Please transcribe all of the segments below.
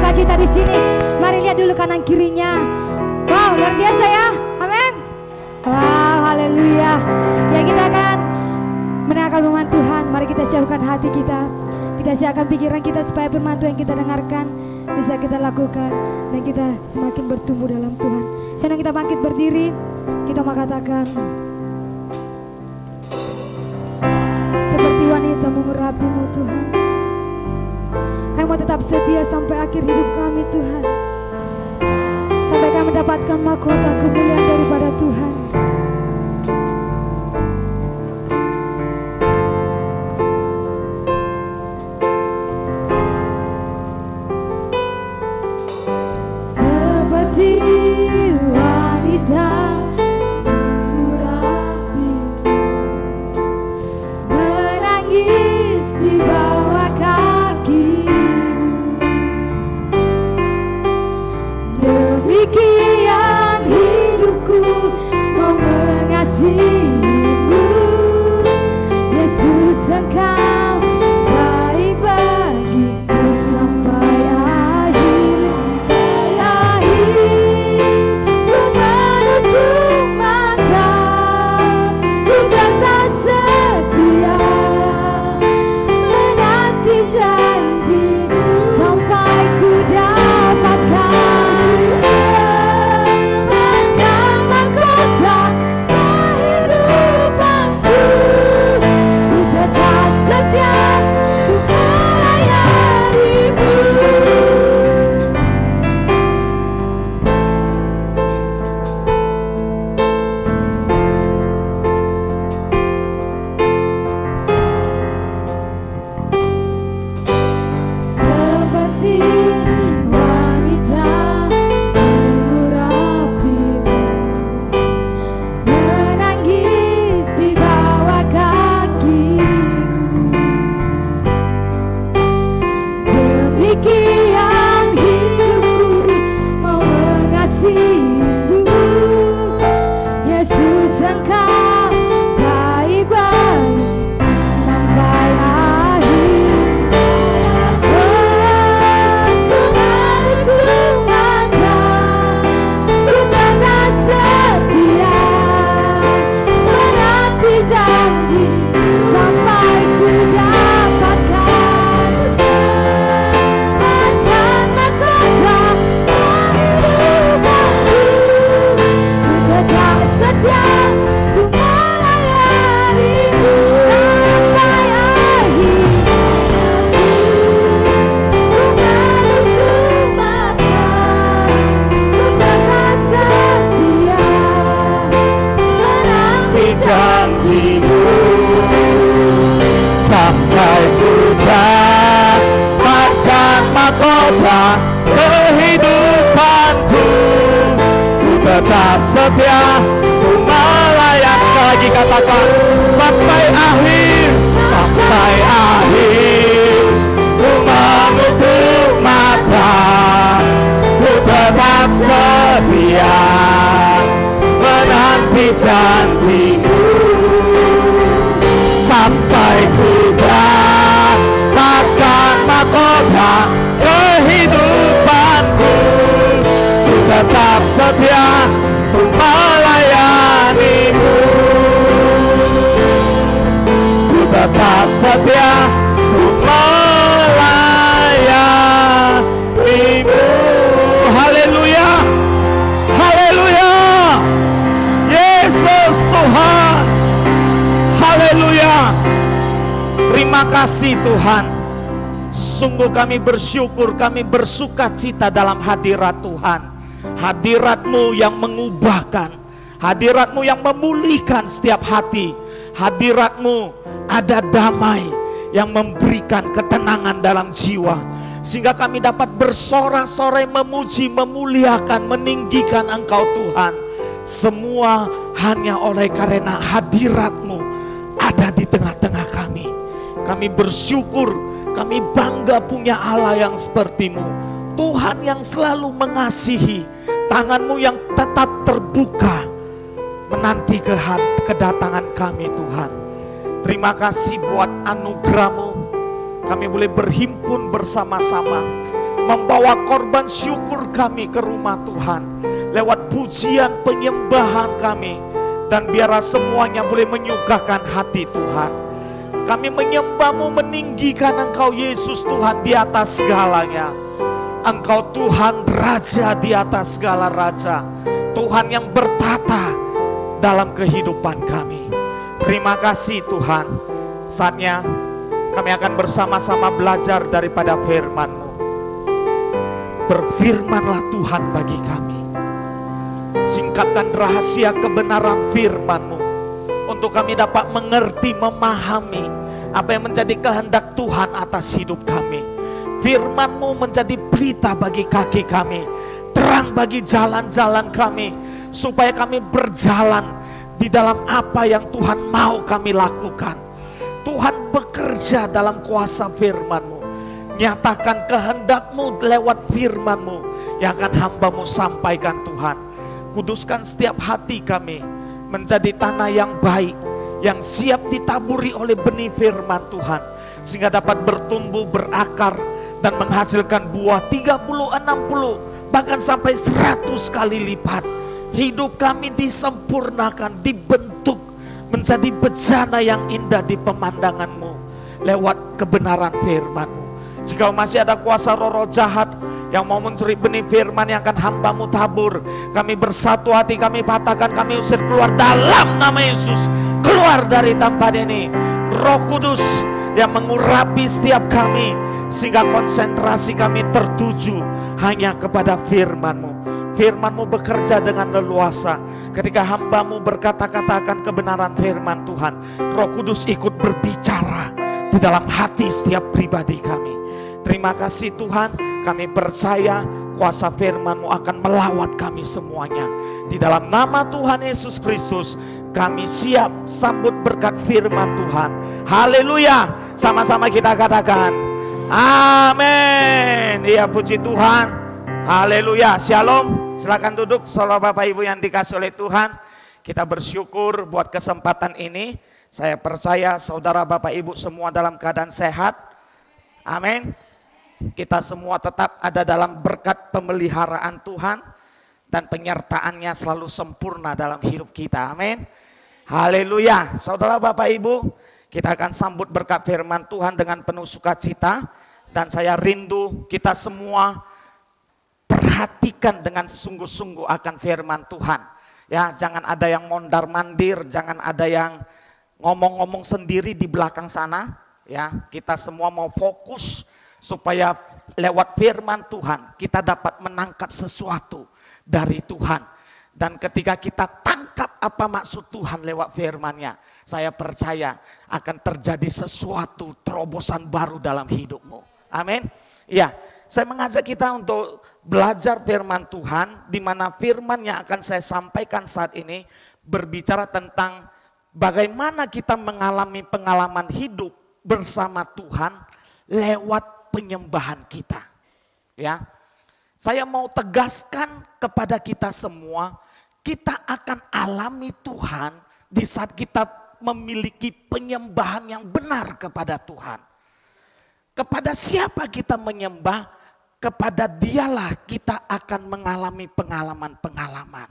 bersukacita di sini. Mari lihat dulu kanan kirinya. Wow, luar biasa ya. Amin. Wow, haleluya. Ya, kita akan mendengarkan firman Tuhan. Mari kita siapkan hati kita. Kita siapkan pikiran kita supaya firman Tuhan yang kita dengarkan bisa kita lakukan dan kita semakin bertumbuh dalam Tuhan. Sekarang kita bangkit berdiri. Kita mau katakan, seperti wanita mengurapimu Tuhan, kami mau tetap setia sampai akhir hidup kami Tuhan, sampai kami mendapatkan mahkota kemuliaan daripada Tuhan. Seperti wanita menangis di bawah kakimu, demikian hidupku mau mengasihimu. Yesus, Engkau baik bagiku sampai akhir. Ku menutup mata, ku tetap setia menanti janji-Mu sampai ku dapatkan mahkota kehidupanku. Ku tetap setia untuk melayani-Mu. Seperti wanita mengurapimu, menangis di bawah kakimu, demikian hidupku mau mengasihimu. Yesus, Engkau baik bagiku sampai akhir. Ku menutup mata, ku tetap setia menanti janji sampai ku dapatkan mahkota kehidupanku. Ku tetap setia untuk melayani-Mu sampai akhir. Ku menutup mata, ku tetap setia menanti janji-Mu sampai ku dapatkan mahkota kehidupanku. Ku tetap setia ku melayani. Sekali lagi katakan, sampai akhir, sampai akhir. Ku menutup mata, ku tetap setia menanti janji-Mu sampai ku dapatkan mahkota kehidupanku. Ku tetap setia untuk melayani-Mu. Ku tetap setia untuk melayani-Mu. Haleluya, haleluya. Yesus Tuhan. Haleluya. Terima kasih Tuhan. Sungguh kami bersyukur, kami bersukacita dalam hadirat Tuhan. Hadirat-Mu yang mengubahkan, hadirat-Mu yang memulihkan setiap hati. Hadirat-Mu ada damai yang memberikan ketenangan dalam jiwa, sehingga kami dapat bersorak-sorai memuji, memuliakan, meninggikan Engkau Tuhan. Semua hanya oleh karena hadirat-Mu ada di tengah-tengah kami. Kami bersyukur, kami bangga punya Allah yang seperti-Mu. Tuhan yang selalu mengasihi, tangan-Mu yang tetap terbuka menanti kedatangan kami Tuhan. Terima kasih buat anugerah-Mu. Kami boleh berhimpun bersama-sama membawa korban syukur kami ke rumah Tuhan lewat pujian penyembahan kami, dan biarlah semuanya boleh menyukakan hati Tuhan. Kami menyembah-Mu, meninggikan Engkau Yesus Tuhan di atas segalanya. Engkau Tuhan Raja di atas segala raja, Tuhan yang bertata dalam kehidupan kami. Terima kasih Tuhan. Saatnya kami akan bersama-sama belajar daripada firman-Mu. Berfirmanlah Tuhan bagi kami. Singkapkan rahasia kebenaran firman-Mu untuk kami dapat mengerti, memahami apa yang menjadi kehendak Tuhan atas hidup kami. Firman-Mu menjadi pelita bagi kaki kami, terang bagi jalan-jalan kami, supaya kami berjalan di dalam apa yang Tuhan mau kami lakukan. Tuhan bekerja dalam kuasa firman-Mu. Nyatakan kehendak-Mu lewat firman-Mu yang akan hamba-Mu sampaikan Tuhan. Kuduskan setiap hati kami menjadi tanah yang baik, yang siap ditaburi oleh benih firman Tuhan, sehingga dapat bertumbuh, berakar, dan menghasilkan buah 30, 60, bahkan sampai 100 kali lipat. Hidup kami disempurnakan, dibentuk menjadi bejana yang indah di pemandangan-Mu lewat kebenaran firman-Mu. Jika masih ada kuasa roh-roh jahat yang mau mencuri benih firman yang akan hamba-Mu tabur, kami bersatu hati, kami patahkan, kami usir keluar dalam nama Yesus. Keluar dari tempat ini, Roh Kudus yang mengurapi setiap kami, sehingga konsentrasi kami tertuju hanya kepada firman-Mu. Firman-Mu bekerja dengan leluasa. Ketika hamba-Mu berkata-kata akan kebenaran firman Tuhan, Roh Kudus ikut berbicara di dalam hati setiap pribadi kami. Terima kasih Tuhan, kami percaya kuasa firman-Mu akan melawat kami semuanya. Di dalam nama Tuhan Yesus Kristus, kami siap sambut berkat firman Tuhan. Haleluya, sama-sama kita katakan amin. Iya, puji Tuhan. Haleluya, shalom. Silakan duduk, saudara Bapak Ibu yang dikasih oleh Tuhan. Kita bersyukur buat kesempatan ini. Saya percaya saudara Bapak Ibu semua dalam keadaan sehat. Amin. Kita semua tetap ada dalam berkat pemeliharaan Tuhan, dan penyertaannya selalu sempurna dalam hidup kita. Amin. Haleluya. Saudara Bapak Ibu, kita akan sambut berkat firman Tuhan dengan penuh sukacita, dan saya rindu kita semua perhatikan dengan sungguh-sungguh akan firman Tuhan. Ya, jangan ada yang mondar-mandir, jangan ada yang ngomong-ngomong sendiri di belakang sana. Ya, kita semua mau fokus supaya lewat firman Tuhan kita dapat menangkap sesuatu dari Tuhan. Dan ketika kita tangkap apa maksud Tuhan lewat firman-Nya, saya percaya akan terjadi sesuatu terobosan baru dalam hidupmu. Amin. Ya, saya mengajak kita untuk belajar firman Tuhan, di mana firman yang akan saya sampaikan saat ini berbicara tentang bagaimana kita mengalami pengalaman hidup bersama Tuhan lewat penyembahan kita. Ya, saya mau tegaskan kepada kita semua, kita akan alami Tuhan di saat kita memiliki penyembahan yang benar kepada Tuhan. Kepada siapa kita menyembah, kepada Dialah kita akan mengalami pengalaman-pengalaman.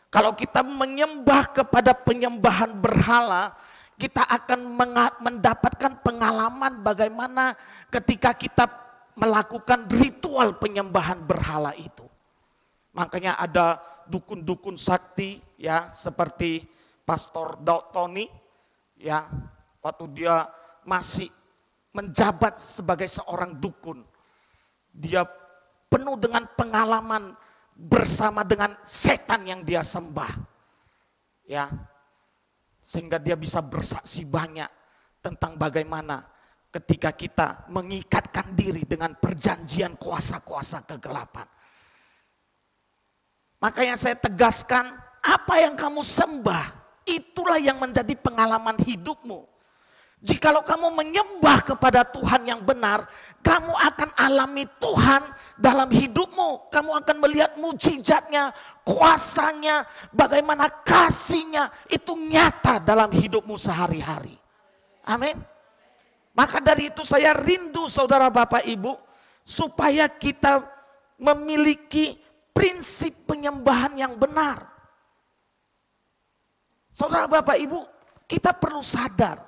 Kalau kita menyembah kepada penyembahan berhala, kita akan mendapatkan pengalaman bagaimana ketika kita melakukan ritual penyembahan berhala itu. Makanya ada dukun-dukun sakti, ya, seperti Pastor Daud Tony, ya, waktu dia masih menjabat sebagai seorang dukun, dia penuh dengan pengalaman bersama dengan setan yang dia sembah, ya. Sehingga dia bisa bersaksi banyak tentang bagaimana ketika kita mengikatkan diri dengan perjanjian kuasa-kuasa kegelapan. Makanya saya tegaskan, apa yang kamu sembah, itulah yang menjadi pengalaman hidupmu. Jikalau kamu menyembah kepada Tuhan yang benar, kamu akan alami Tuhan dalam hidupmu. Kamu akan melihat mujizatnya, kuasanya, bagaimana kasihnya itu nyata dalam hidupmu sehari-hari. Amin. Maka dari itu saya rindu saudara Bapak Ibu, supaya kita memiliki prinsip penyembahan yang benar. Saudara, Bapak, Ibu, kita perlu sadar,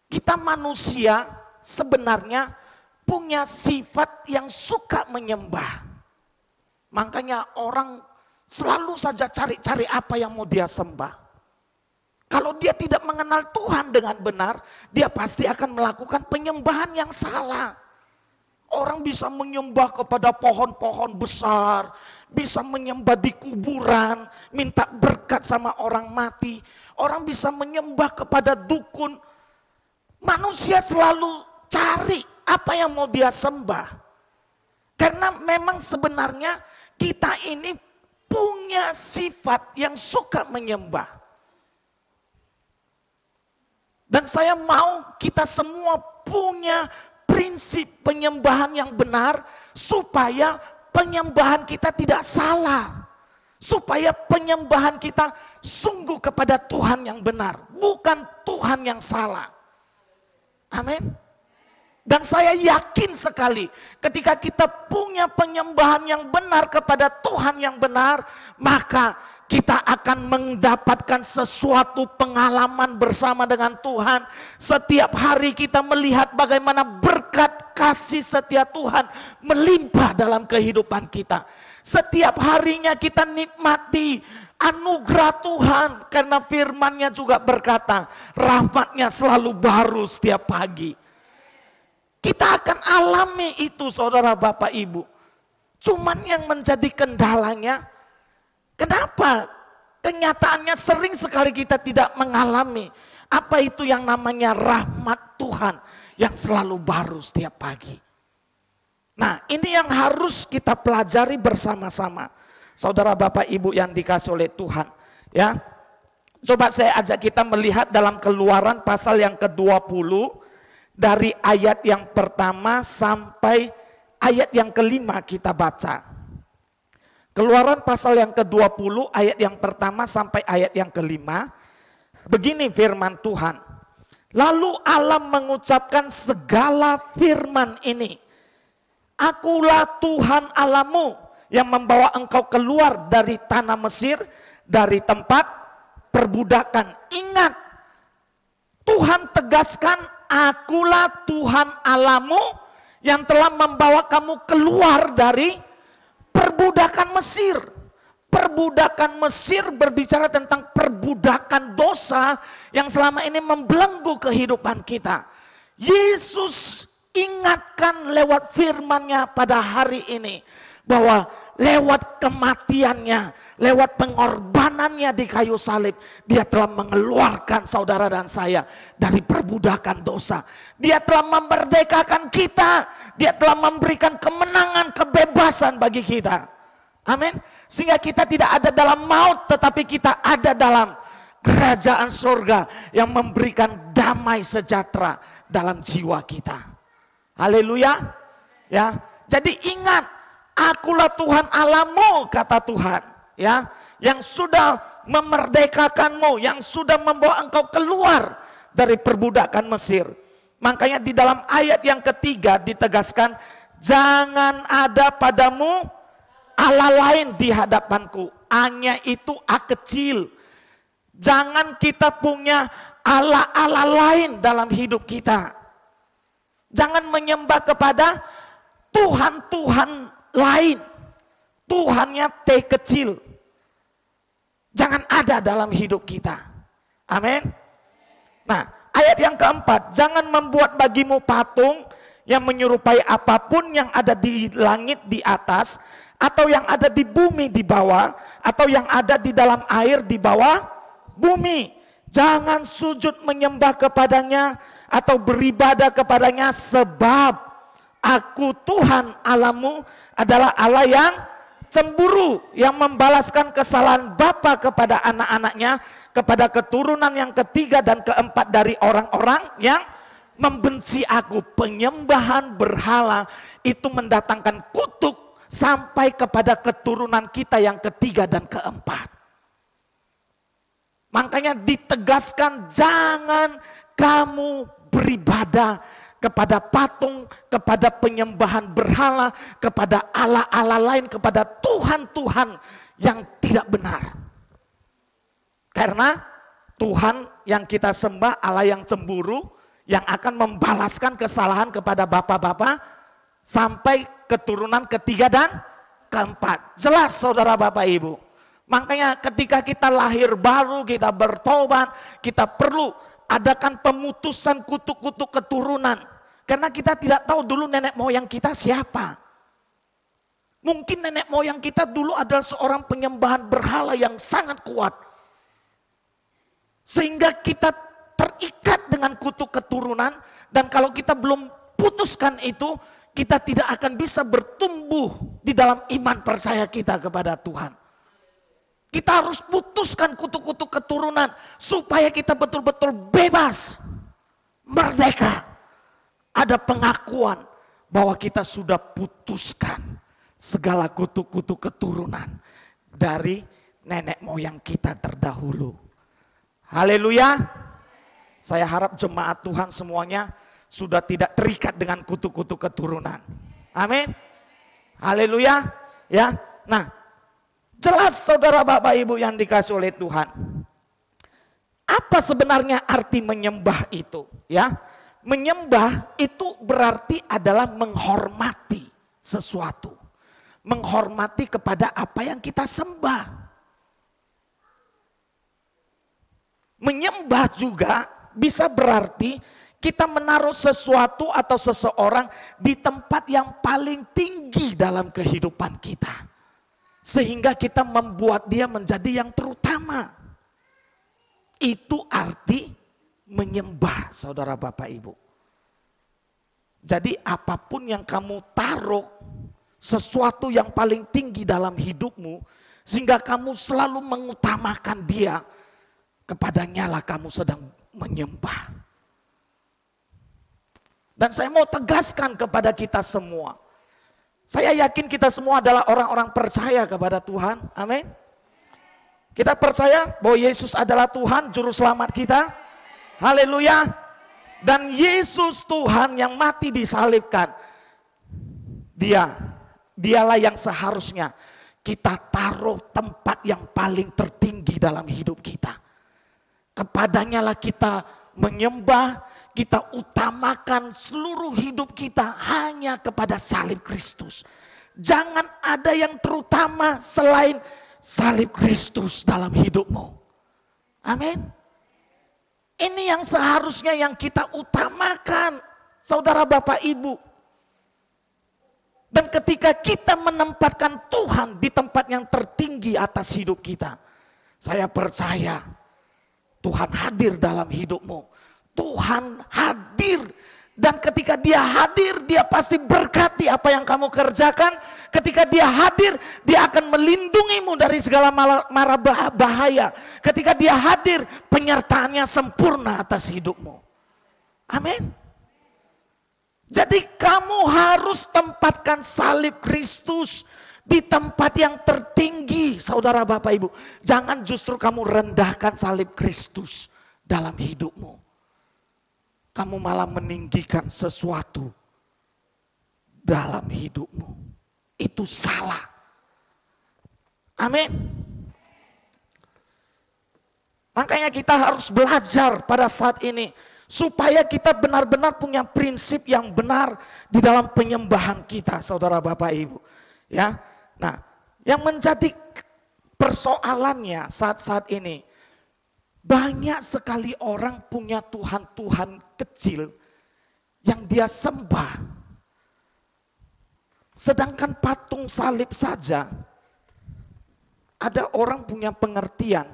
kita manusia sebenarnya punya sifat yang suka menyembah. Makanya orang selalu saja cari-cari apa yang mau dia sembah. Kalau dia tidak mengenal Tuhan dengan benar, dia pasti akan melakukan penyembahan yang salah. Orang bisa menyembah kepada pohon-pohon besar, bisa menyembah di kuburan, minta berkat sama orang mati. Orang bisa menyembah kepada dukun. Manusia selalu cari apa yang mau dia sembah. Karena memang sebenarnya kita ini punya sifat yang suka menyembah. Dan saya mau kita semua punya prinsip penyembahan yang benar supaya penyembahan kita tidak salah. Supaya penyembahan kita sungguh kepada Tuhan yang benar, bukan Tuhan yang salah. Amin. Dan saya yakin sekali ketika kita punya penyembahan yang benar kepada Tuhan yang benar, maka kita akan mendapatkan sesuatu pengalaman bersama dengan Tuhan. Setiap hari kita melihat bagaimana berkat kasih setia Tuhan melimpah dalam kehidupan kita. Setiap harinya kita nikmati anugerah Tuhan, karena firman-Nya juga berkata, rahmat-Nya selalu baru setiap pagi. Kita akan alami itu, saudara, Bapak, Ibu. Cuman yang menjadi kendalanya, kenapa kenyataannya sering sekali kita tidak mengalami apa itu yang namanya rahmat Tuhan yang selalu baru setiap pagi. Nah, ini yang harus kita pelajari bersama-sama. Saudara, Bapak, Ibu yang dikasih oleh Tuhan, ya. Coba saya ajak kita melihat dalam Keluaran pasal yang ke-20 dari ayat yang pertama sampai ayat yang kelima kita baca. Keluaran pasal yang ke-20 ayat yang pertama sampai ayat yang kelima. Begini firman Tuhan. Lalu Allah mengucapkan segala firman ini. Akulah Tuhan Allahmu yang membawa engkau keluar dari tanah Mesir, dari tempat perbudakan. Ingat, Tuhan tegaskan, akulah Tuhan Allahmu yang telah membawa kamu keluar dari perbudakan Mesir. Perbudakan Mesir berbicara tentang perbudakan dosa yang selama ini membelenggu kehidupan kita. Yesus ingatkan lewat firman-Nya pada hari ini bahwa lewat kematiannya, lewat pengorbanannya di kayu salib, dia telah mengeluarkan saudara dan saya dari perbudakan dosa. Dia telah memerdekakan kita, dia telah memberikan kemenangan, kebebasan bagi kita. Amin. Sehingga kita tidak ada dalam maut, tetapi kita ada dalam kerajaan surga yang memberikan damai sejahtera dalam jiwa kita. Haleluya. Ya. Jadi ingat, akulah Tuhan Allahmu, kata Tuhan, ya, yang sudah memerdekakanmu, yang sudah membawa engkau keluar dari perbudakan Mesir. Makanya di dalam ayat yang ketiga ditegaskan, jangan ada padamu Allah lain di hadapanku. A-nya itu A kecil. Jangan kita punya Allah-Allah lain dalam hidup kita. Jangan menyembah kepada Tuhan-Tuhan lain. Tuhannya T kecil. Jangan ada dalam hidup kita. Amin. Nah, ayat yang keempat, jangan membuat bagimu patung yang menyerupai apapun yang ada di langit di atas, atau yang ada di bumi di bawah, atau yang ada di dalam air di bawah bumi. Jangan sujud menyembah kepadanya atau beribadah kepadanya, sebab aku Tuhan Allahmu adalah Allah yang cemburu, yang membalaskan kesalahan bapa kepada anak-anaknya, kepada keturunan yang ketiga dan keempat dari orang-orang yang membenci aku. Penyembahan berhala itu mendatangkan kutuk sampai kepada keturunan kita yang ketiga dan keempat. Makanya ditegaskan, jangan kamu beribadah kepada patung, kepada penyembahan berhala, kepada Allah-Allah lain, kepada Tuhan-Tuhan yang tidak benar. Karena Tuhan yang kita sembah Allah yang cemburu, yang akan membalaskan kesalahan kepada bapak-bapak sampai keturunan ketiga dan keempat. Jelas saudara bapak ibu. Makanya ketika kita lahir baru, kita bertobat, kita perlu adakan pemutusan kutuk-kutuk keturunan. Karena kita tidak tahu dulu nenek moyang kita siapa. Mungkin nenek moyang kita dulu adalah seorang penyembahan berhala yang sangat kuat. Sehingga kita terikat dengan kutuk keturunan. Dan kalau kita belum putuskan itu, kita tidak akan bisa bertumbuh di dalam iman percaya kita kepada Tuhan. Kita harus putuskan kutuk-kutuk keturunan supaya kita betul-betul bebas, merdeka. Ada pengakuan bahwa kita sudah putuskan segala kutuk-kutuk keturunan dari nenek moyang kita terdahulu. Haleluya. Saya harap jemaat Tuhan semuanya sudah tidak terikat dengan kutuk-kutuk keturunan. Amin. Haleluya. Ya. Nah, jelas saudara bapak ibu yang dikasih oleh Tuhan. Apa sebenarnya arti menyembah itu? Ya, menyembah itu berarti adalah menghormati sesuatu. Menghormati kepada apa yang kita sembah. Menyembah juga bisa berarti kita menaruh sesuatu atau seseorang di tempat yang paling tinggi dalam kehidupan kita. Sehingga kita membuat dia menjadi yang terutama. Itu arti menyembah saudara bapak ibu. Jadi apapun yang kamu taruh, sesuatu yang paling tinggi dalam hidupmu, sehingga kamu selalu mengutamakan dia, kepadanya lah kamu sedang menyembah. Dan saya mau tegaskan kepada kita semua. Saya yakin kita semua adalah orang-orang percaya kepada Tuhan. Amin. Kita percaya bahwa Yesus adalah Tuhan, juru selamat kita. Haleluya. Dan Yesus Tuhan yang mati disalibkan. Dialah yang seharusnya kita taruh tempat yang paling tertinggi dalam hidup kita. Kepadanya lah kita menyembah, kita utamakan seluruh hidup kita hanya kepada salib Kristus. Jangan ada yang terutama selain salib Kristus dalam hidupmu. Amin. Ini yang seharusnya yang kita utamakan, saudara bapak ibu. Dan ketika kita menempatkan Tuhan di tempat yang tertinggi atas hidup kita, saya percaya Tuhan hadir dalam hidupmu. Tuhan hadir. Dan ketika dia hadir, dia pasti berkati apa yang kamu kerjakan. Ketika dia hadir, dia akan melindungimu dari segala mara bahaya. Ketika dia hadir, penyertaannya sempurna atas hidupmu. Amin. Jadi kamu harus tempatkan salib Kristus di tempat yang tertinggi, saudara bapak ibu. Jangan justru kamu rendahkan salib Kristus dalam hidupmu. Kamu malah meninggikan sesuatu dalam hidupmu. Itu salah. Amin. Makanya kita harus belajar pada saat ini. Supaya kita benar-benar punya prinsip yang benar di dalam penyembahan kita, saudara bapak ibu. Ya, nah, yang menjadi persoalannya saat-saat ini, banyak sekali orang punya Tuhan-Tuhan kecil yang dia sembah. Sedangkan patung salib saja, ada orang punya pengertian,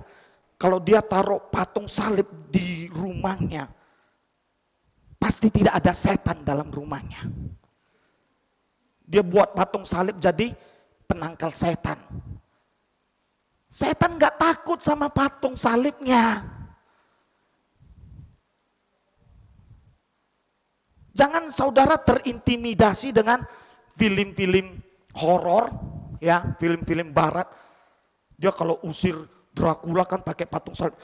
kalau dia taruh patung salib di rumahnya, pasti tidak ada setan dalam rumahnya. Dia buat patung salib jadi penangkal setan. Setan gak takut sama patung salibnya. Jangan saudara terintimidasi dengan film-film horor, ya, film-film barat. Dia kalau usir Dracula kan pakai patung salib.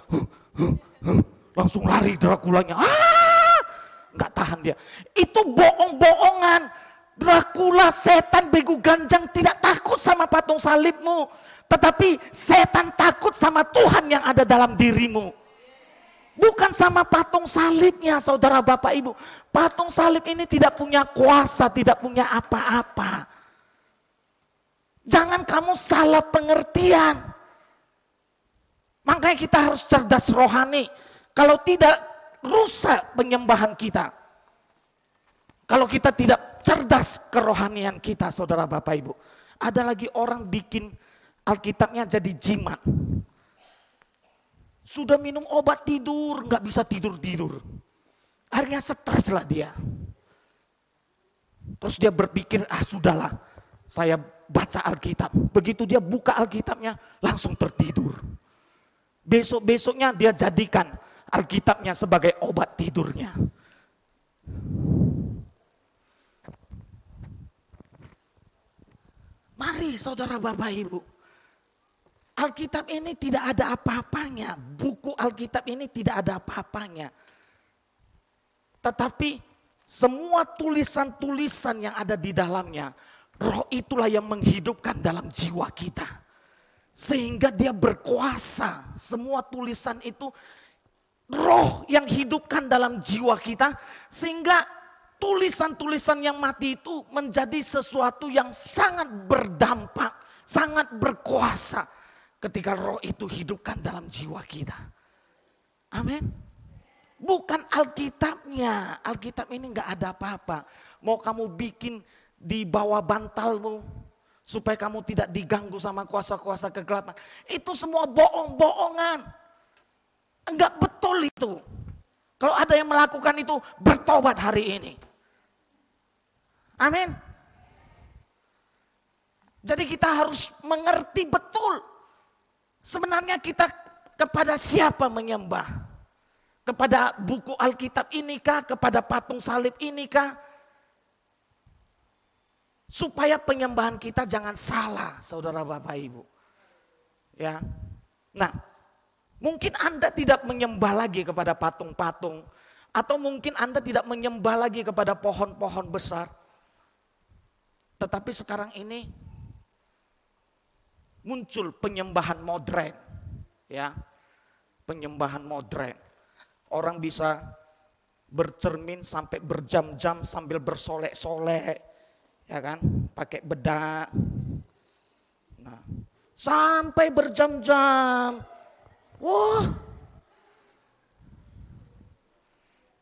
Langsung lari Draculanya. nggak tahan dia. Itu bohong-bohongan. Dracula, setan, begu ganjang tidak takut sama patung salibmu. Tetapi setan takut sama Tuhan yang ada dalam dirimu. Bukan sama patung salibnya, saudara bapak ibu. Patung salib ini tidak punya kuasa, tidak punya apa-apa. Jangan kamu salah pengertian. Makanya kita harus cerdas rohani. Kalau tidak, rusak penyembahan kita. Kalau kita tidak cerdas kerohanian kita, saudara bapak ibu. Ada lagi orang bikin Alkitabnya jadi jimat. Sudah minum obat tidur, nggak bisa tidur-tidur. Akhirnya stres lah dia. Terus dia berpikir, sudahlah, saya baca Alkitab. Begitu dia buka Alkitabnya, langsung tertidur. Besok-besoknya dia jadikan Alkitabnya sebagai obat tidurnya. Mari saudara bapak ibu. Alkitab ini tidak ada apa-apanya. Buku Alkitab ini tidak ada apa-apanya. Tetapi semua tulisan-tulisan yang ada di dalamnya, roh itulah yang menghidupkan dalam jiwa kita. Sehingga dia berkuasa. Semua tulisan itu roh yang hidupkan dalam jiwa kita. Sehingga tulisan-tulisan yang mati itu menjadi sesuatu yang sangat berdampak, sangat berkuasa. Ketika roh itu hidupkan dalam jiwa kita. Amin. Bukan Alkitabnya. Alkitab ini nggak ada apa-apa. Mau kamu bikin di bawah bantalmu. Supaya kamu tidak diganggu sama kuasa-kuasa kegelapan. Itu semua bohong-bohongan. Enggak betul itu. Kalau ada yang melakukan itu, bertobat hari ini. Amin. Jadi kita harus mengerti betul. Sebenarnya kita kepada siapa menyembah? Kepada buku Alkitab inikah? Kepada patung salib inikah? Supaya penyembahan kita jangan salah, saudara bapak ibu. Ya. Nah, mungkin Anda tidak menyembah lagi kepada patung-patung. Atau mungkin Anda tidak menyembah lagi kepada pohon-pohon besar. Tetapi sekarang ini muncul penyembahan modern, ya, penyembahan modern. Orang bisa bercermin sampai berjam-jam sambil bersolek-solek, ya kan, pakai bedak. Nah, sampai berjam-jam, wah,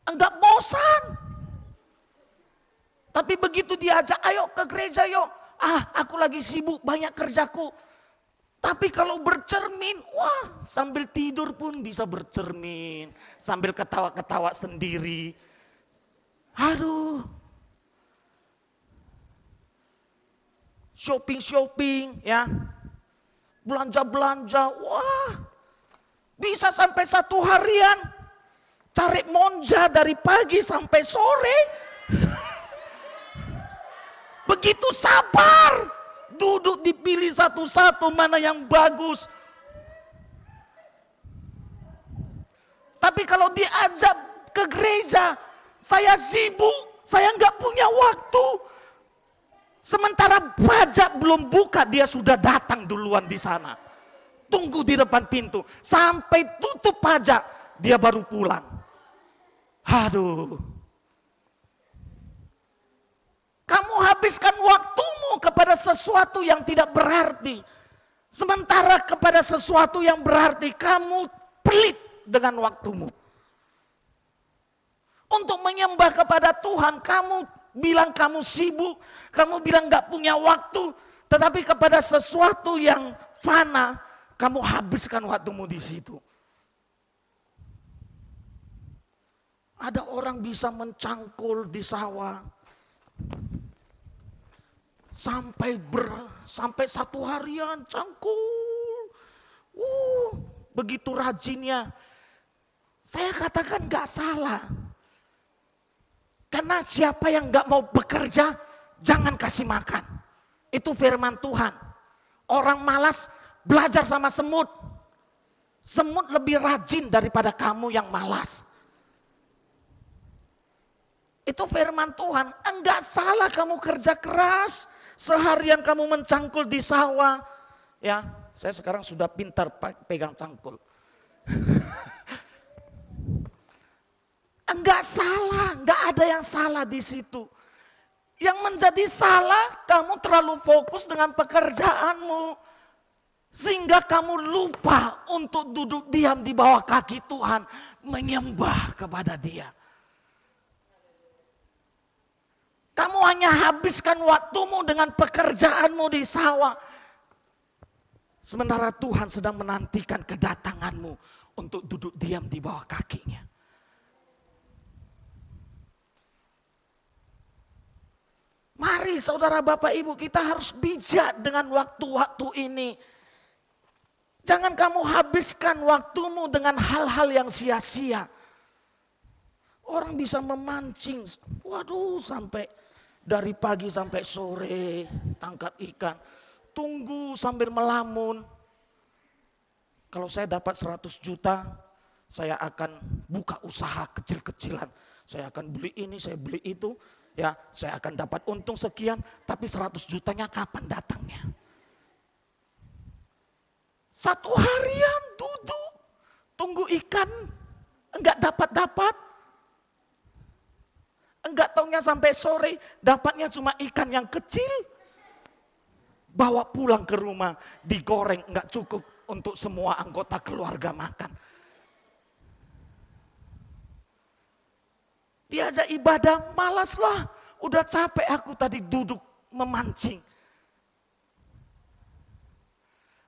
enggak bosan. Tapi begitu diajak, ayo ke gereja yuk, aku lagi sibuk, banyak kerjaku. Tapi kalau bercermin, wah, sambil tidur pun bisa bercermin. Sambil ketawa-ketawa sendiri. Aduh. Shopping-shopping, ya. Belanja-belanja, wah. Bisa sampai 1 harian. Cari monja dari pagi sampai sore. Begitu sabar. Duduk dipilih satu-satu mana yang bagus. Tapi kalau diajak ke gereja, saya sibuk, saya nggak punya waktu. Sementara pajak belum buka, dia sudah datang duluan di sana. Tunggu di depan pintu, sampai tutup pajak, dia baru pulang. Aduh. Kamu habiskan waktumu kepada sesuatu yang tidak berarti. Sementara kepada sesuatu yang berarti, kamu pelit dengan waktumu. Untuk menyembah kepada Tuhan, kamu bilang kamu sibuk, kamu bilang gak punya waktu. Tetapi kepada sesuatu yang fana, kamu habiskan waktumu di situ. Ada orang bisa mencangkul di sawah. Sampai 1 harian cangkul. Begitu rajinnya. Saya katakan gak salah. Karena siapa yang gak mau bekerja, jangan kasih makan. Itu firman Tuhan. Orang malas belajar sama semut. Semut lebih rajin daripada kamu yang malas. Itu firman Tuhan. Enggak salah kamu kerja keras. Seharian kamu mencangkul di sawah. Ya, saya sekarang sudah pintar pegang cangkul. Enggak salah, enggak ada yang salah di situ. Yang menjadi salah, kamu terlalu fokus dengan pekerjaanmu. Sehingga kamu lupa untuk duduk diam di bawah kaki Tuhan. Menyembah kepada Dia. Kamu hanya habiskan waktumu dengan pekerjaanmu di sawah. Sementara Tuhan sedang menantikan kedatanganmu untuk duduk diam di bawah kakinya. Mari saudara Bapak Ibu, kita harus bijak dengan waktu-waktu ini. Jangan kamu habiskan waktumu dengan hal-hal yang sia-sia. Orang bisa memancing, waduh sampai dari pagi sampai sore tangkap ikan. Tunggu sambil melamun. Kalau saya dapat 100 juta, saya akan buka usaha kecil-kecilan. Saya akan beli ini, saya beli itu. Ya, saya akan dapat untung sekian, tapi 100 jutanya kapan datangnya? Satu harian duduk, tunggu ikan, enggak dapat-dapat. Enggak taunya sampai sore, dapatnya cuma ikan yang kecil. Bawa pulang ke rumah, digoreng, enggak cukup untuk semua anggota keluarga makan. Diajak ibadah, malaslah. Udah capek aku tadi duduk memancing.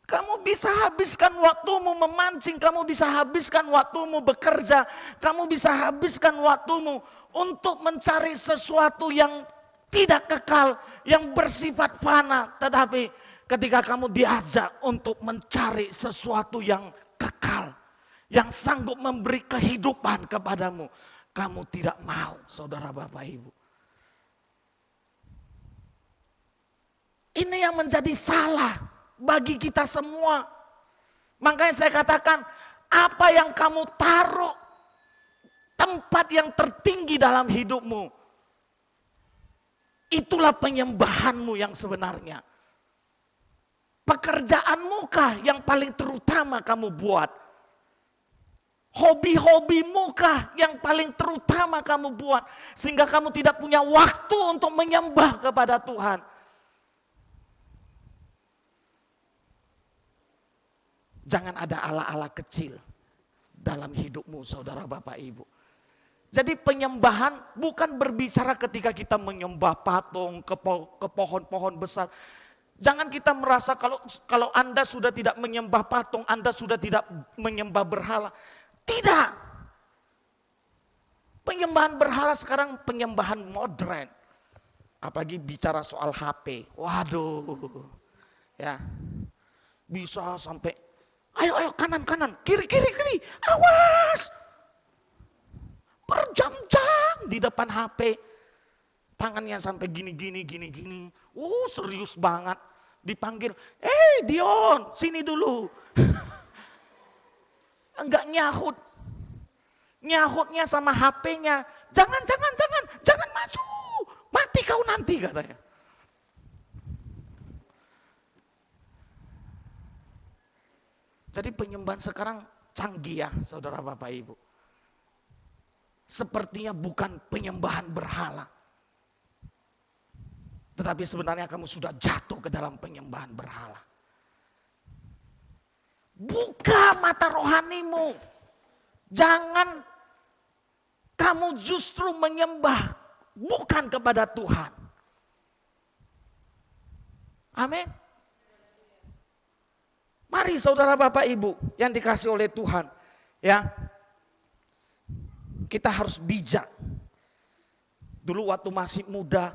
Kamu bisa habiskan waktumu memancing, kamu bisa habiskan waktumu bekerja, kamu bisa habiskan waktumu untuk mencari sesuatu yang tidak kekal, yang bersifat fana. Tetapi ketika kamu diajak untuk mencari sesuatu yang kekal, yang sanggup memberi kehidupan kepadamu, kamu tidak mau, saudara Bapak Ibu. Ini yang menjadi salah bagi kita semua. Makanya saya katakan, apa yang kamu taruh, tempat yang tertinggi dalam hidupmu, itulah penyembahanmu yang sebenarnya. Pekerjaanmu kah yang paling terutama kamu buat? Hobi-hobimu kah yang paling terutama kamu buat? Sehingga kamu tidak punya waktu untuk menyembah kepada Tuhan. Jangan ada ala-ala kecil dalam hidupmu, saudara Bapak Ibu. Jadi penyembahan bukan berbicara ketika kita menyembah patung ke pohon-pohon besar. Jangan kita merasa kalau Anda sudah tidak menyembah patung, Anda sudah tidak menyembah berhala. Tidak. Penyembahan berhala sekarang penyembahan modern. Apalagi bicara soal HP. Waduh. Ya. Bisa sampai ayo kanan, kiri. Awas. Berjam-jam di depan HP. Tangannya sampai gini. Serius banget. Dipanggil, Dion, sini dulu. Enggak nyahut. Nyahutnya sama HP-nya. Jangan maju. Mati kau nanti katanya. Jadi penyembahan sekarang canggih ya, saudara Bapak Ibu. Sepertinya bukan penyembahan berhala. Tetapi sebenarnya kamu sudah jatuh ke dalam penyembahan berhala. Buka mata rohanimu. Jangan kamu justru menyembah bukan kepada Tuhan. Amin. Mari saudara Bapak Ibu yang dikasih oleh Tuhan. Ya. Kita harus bijak. Dulu waktu masih muda,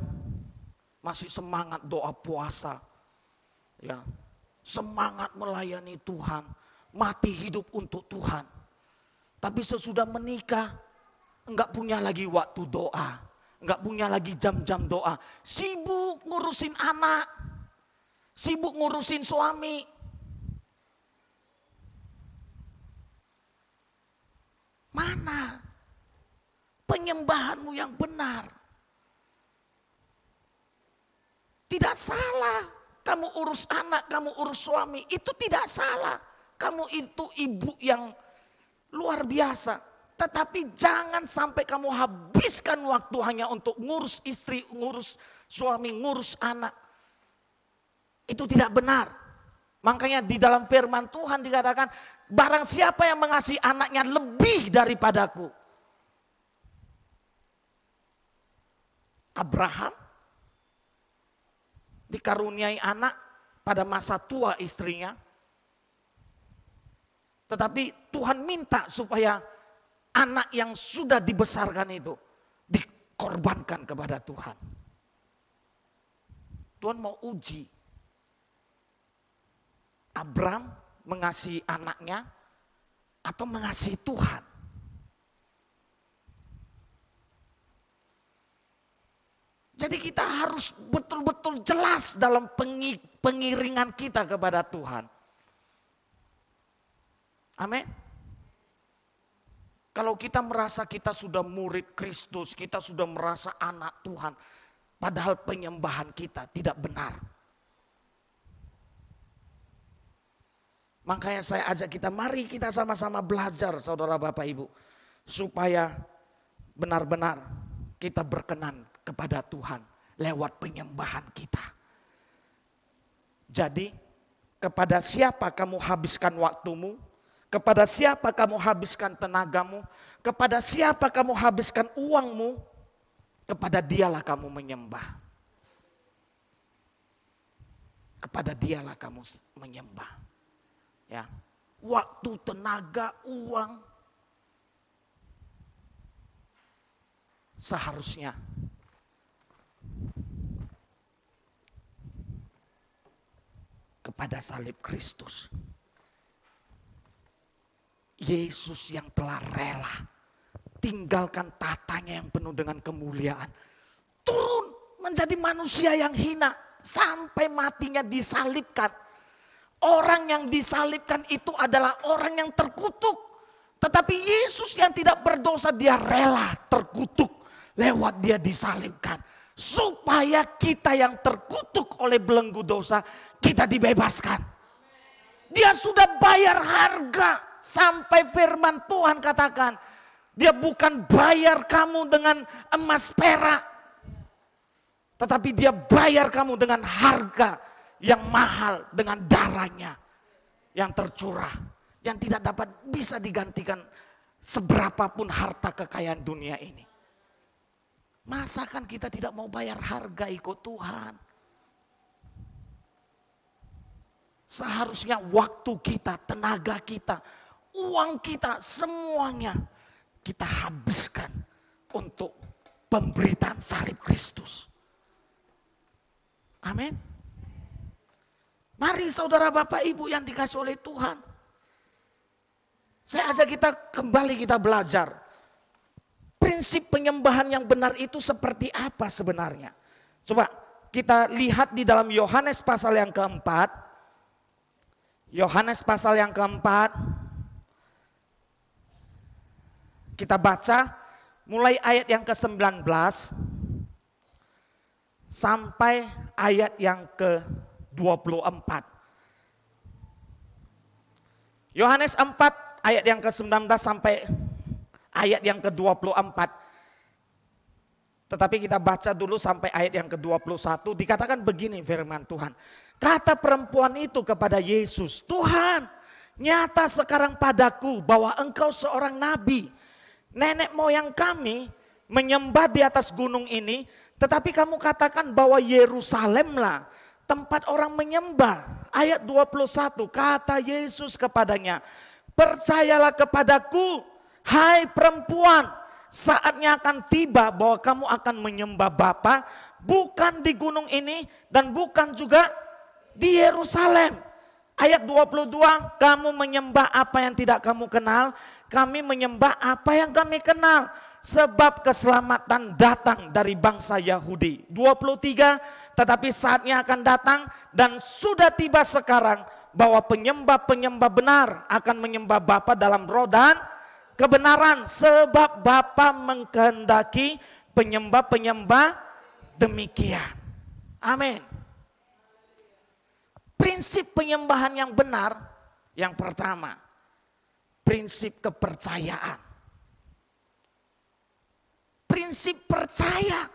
masih semangat doa puasa. Ya. Semangat melayani Tuhan, mati hidup untuk Tuhan. Tapi sesudah menikah, enggak punya lagi waktu doa, enggak punya lagi jam-jam doa. Sibuk ngurusin anak, sibuk ngurusin suami. Mana penyembahanmu yang benar. Tidak salah kamu urus anak, kamu urus suami, itu tidak salah. Kamu itu ibu yang luar biasa. Tetapi jangan sampai kamu habiskan waktu hanya untuk ngurus istri, ngurus suami, ngurus anak. Itu tidak benar. Makanya di dalam firman Tuhan dikatakan, barang siapa yang mengasihi anaknya lebih daripadaku. Abraham dikaruniai anak pada masa tua istrinya. Tetapi Tuhan minta supaya anak yang sudah dibesarkan itu dikorbankan kepada Tuhan. Tuhan mau uji Abraham mengasihi anaknya atau mengasihi Tuhan. Jadi kita harus betul-betul jelas dalam pengiringan kita kepada Tuhan. Amin. Kalau kita merasa kita sudah murid Kristus, kita sudah merasa anak Tuhan, padahal penyembahan kita tidak benar. Makanya saya ajak kita, mari kita sama-sama belajar saudara Bapak Ibu. Supaya benar-benar kita berkenan kepada Tuhan lewat penyembahan kita. Jadi kepada siapa kamu habiskan waktumu, kepada siapa kamu habiskan tenagamu, kepada siapa kamu habiskan uangmu, kepada dialah kamu menyembah. Kepada dialah kamu menyembah. Ya, waktu, tenaga, uang seharusnya kepada salib Kristus. Yesus yang telah rela tinggalkan tatanya yang penuh dengan kemuliaan, turun menjadi manusia yang hina sampai matinya disalibkan. Orang yang disalibkan itu adalah orang yang terkutuk. Tetapi Yesus yang tidak berdosa, dia rela terkutuk lewat dia disalibkan. Supaya kita yang terkutuk oleh belenggu dosa, kita dibebaskan. Dia sudah bayar harga. Sampai firman Tuhan katakan, dia bukan bayar kamu dengan emas perak. Tetapi dia bayar kamu dengan harga yang mahal, dengan darahnya yang tercurah, yang tidak dapat bisa digantikan seberapapun harta kekayaan dunia ini. Masakan kita tidak mau bayar harga ikut Tuhan? Seharusnya waktu kita, tenaga kita, uang kita, semuanya kita habiskan untuk pemberitaan salib Kristus. Amin. Mari saudara Bapak Ibu yang dikasih oleh Tuhan. Saya ajak kita kembali kita belajar. Prinsip penyembahan yang benar itu seperti apa sebenarnya? Coba kita lihat di dalam Yohanes pasal yang keempat. Yohanes pasal yang keempat. Kita baca mulai ayat yang ke-19 sampai ayat yang ke-24. Yohanes 4 ayat yang ke-19 sampai ayat yang ke-24. Tetapi kita baca dulu sampai ayat yang ke-21. Dikatakan begini firman Tuhan. Kata perempuan itu kepada Yesus, "Tuhan, nyata sekarang padaku bahwa engkau seorang nabi. Nenek moyang kami menyembah di atas gunung ini, tetapi kamu katakan bahwa Yerusalemlah tempat orang menyembah." Ayat 21, kata Yesus kepadanya, "Percayalah kepadaku, hai perempuan, saatnya akan tiba bahwa kamu akan menyembah Bapa, bukan di gunung ini dan bukan juga di Yerusalem." Ayat 22, kamu menyembah apa yang tidak kamu kenal, kami menyembah apa yang kami kenal, sebab keselamatan datang dari bangsa Yahudi. 23, tetapi saatnya akan datang dan sudah tiba sekarang bahwa penyembah-penyembah benar akan menyembah Bapa dalam roh dan kebenaran, sebab Bapa mengkehendaki penyembah-penyembah demikian. Amin. Prinsip penyembahan yang benar, yang pertama, prinsip kepercayaan. Prinsip percaya.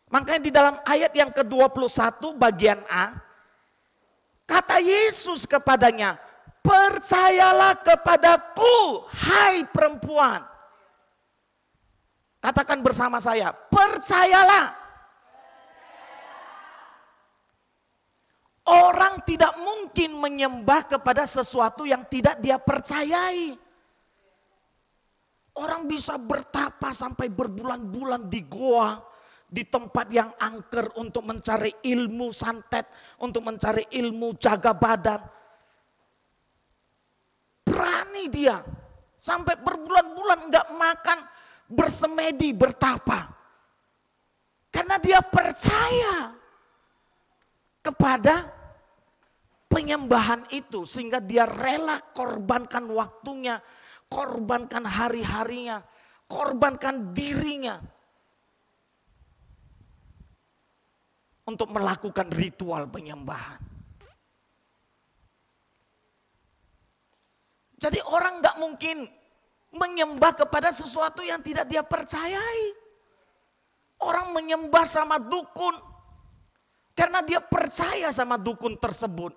Makanya di dalam ayat yang ke-21 bagian A, kata Yesus kepadanya, percayalah kepadaku, hai perempuan. Katakan bersama saya, percayalah. Orang tidak mungkin menyembah kepada sesuatu yang tidak dia percayai. Orang bisa bertapa sampai berbulan-bulan di goa, di tempat yang angker untuk mencari ilmu santet, untuk mencari ilmu jaga badan. Berani dia sampai berbulan-bulan enggak makan, bersemedi, bertapa. Karena dia percaya kepada penyembahan itu, sehingga dia rela korbankan waktunya, korbankan hari-harinya, korbankan dirinya untuk melakukan ritual penyembahan. Jadi orang nggak mungkin menyembah kepada sesuatu yang tidak dia percayai. Orang menyembah sama dukun karena dia percaya sama dukun tersebut.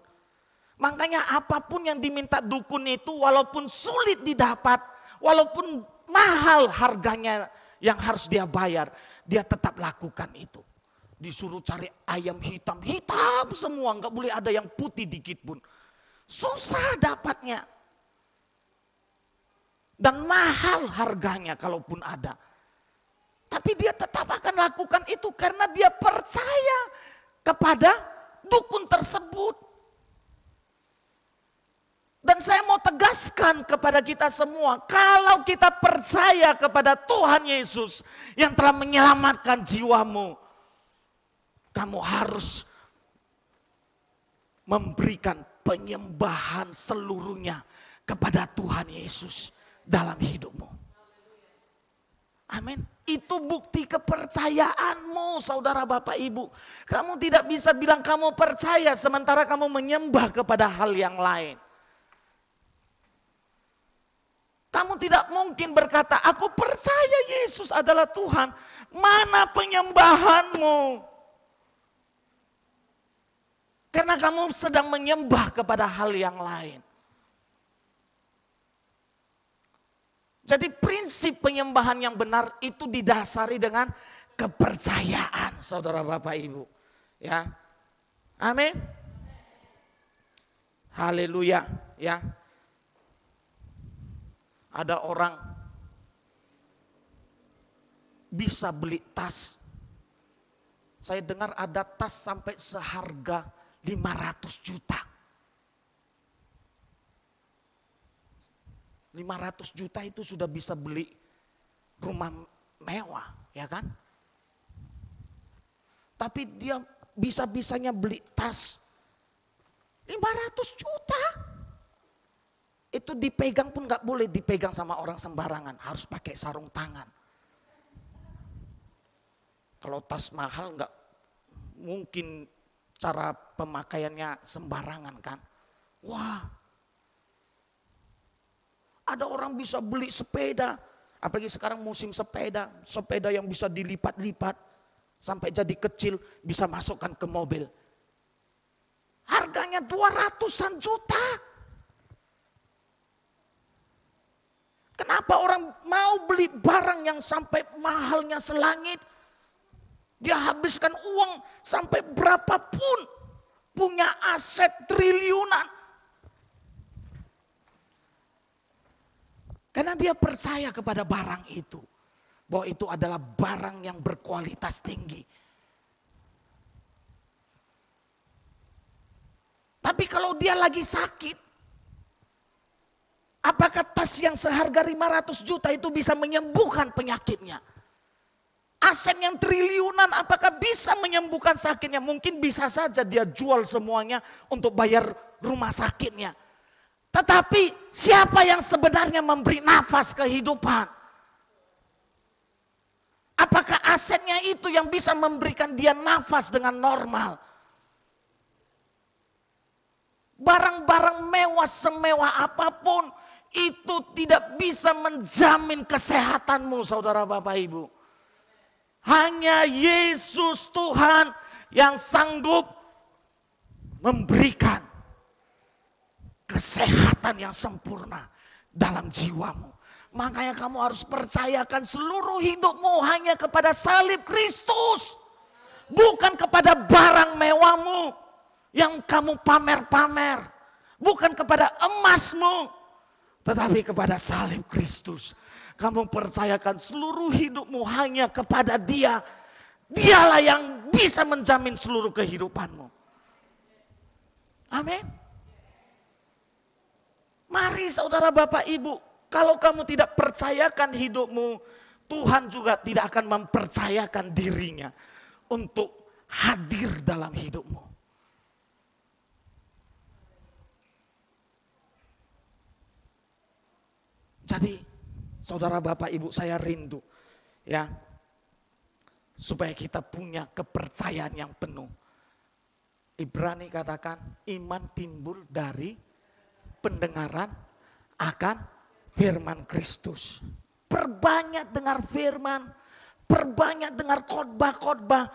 Makanya apapun yang diminta dukun itu, walaupun sulit didapat, walaupun mahal harganya yang harus dia bayar, dia tetap lakukan itu. Disuruh cari ayam hitam, hitam semua, nggak boleh ada yang putih dikit pun. Susah dapatnya. Dan mahal harganya kalaupun ada. Tapi dia tetap akan lakukan itu karena dia percaya kepada dukun tersebut. Dan saya mau tegaskan kepada kita semua, kalau kita percaya kepada Tuhan Yesus yang telah menyelamatkan jiwamu, kamu harus memberikan penyembahan seluruhnya kepada Tuhan Yesus dalam hidupmu. Amin. Itu bukti kepercayaanmu, saudara, bapak, ibu. Kamu tidak bisa bilang kamu percaya sementara kamu menyembah kepada hal yang lain. Kamu tidak mungkin berkata, aku percaya Yesus adalah Tuhan. Mana penyembahanmu? Karena kamu sedang menyembah kepada hal yang lain. Jadi prinsip penyembahan yang benar itu didasari dengan kepercayaan, saudara, bapak, ibu. Ya, amin. Haleluya, ya. Ada orang bisa beli tas. Saya dengar ada tas sampai seharga 500 juta. 500 juta itu sudah bisa beli rumah mewah, ya kan? Tapi dia bisa-bisanya beli tas 500 juta. Itu dipegang pun gak boleh dipegang sama orang sembarangan, harus pakai sarung tangan. Kalau tas mahal gak mungkin cara pemakaiannya sembarangan kan. Wah, ada orang bisa beli sepeda, apalagi sekarang musim sepeda, sepeda yang bisa dilipat-lipat sampai jadi kecil, bisa masukkan ke mobil. Harganya 200-an juta. Kenapa orang mau beli barang yang sampai mahalnya selangit? Dia habiskan uang sampai berapapun, punya aset triliunan. Karena dia percaya kepada barang itu, bahwa itu adalah barang yang berkualitas tinggi. Tapi kalau dia lagi sakit, apakah tas yang seharga 500 juta itu bisa menyembuhkan penyakitnya? Aset yang triliunan apakah bisa menyembuhkan sakitnya? Mungkin bisa saja dia jual semuanya untuk bayar rumah sakitnya. Tetapi siapa yang sebenarnya memberi nafas kehidupan? Apakah asetnya itu yang bisa memberikan dia nafas dengan normal? Barang-barang mewah semewah apapun itu tidak bisa menjamin kesehatanmu, saudara Bapak Ibu. Hanya Yesus Tuhan yang sanggup memberikan kesehatan yang sempurna dalam jiwamu. Makanya kamu harus percayakan seluruh hidupmu hanya kepada salib Kristus. Bukan kepada barang mewahmu yang kamu pamer-pamer. Bukan kepada emasmu. Tetapi kepada salib Kristus. Kamu percayakan seluruh hidupmu hanya kepada Dia. Dialah yang bisa menjamin seluruh kehidupanmu. Amin. Mari saudara Bapak Ibu. Kalau kamu tidak percayakan hidupmu, Tuhan juga tidak akan mempercayakan dirinya untuk hadir dalam hidupmu. Jadi saudara Bapak Ibu, saya rindu ya supaya kita punya kepercayaan yang penuh. Ibrani katakan iman timbul dari pendengaran akan firman Kristus. Perbanyak dengar firman, perbanyak dengar khotbah-khotbah,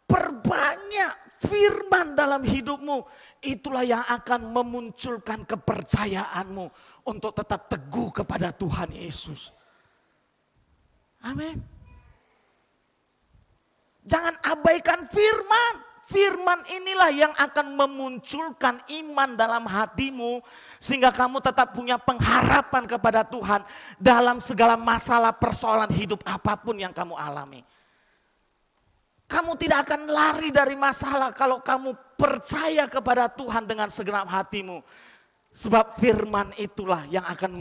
perbanyak firman dalam hidupmu. Itulah yang akan memunculkan kepercayaanmu untuk tetap teguh kepada Tuhan Yesus. Amin. Jangan abaikan firman. Firman inilah yang akan memunculkan iman dalam hatimu. Sehingga kamu tetap punya pengharapan kepada Tuhan dalam segala masalah persoalan hidup apapun yang kamu alami. Kamu tidak akan lari dari masalah kalau kamu percaya kepada Tuhan dengan segenap hatimu. Sebab firman itulah yang akan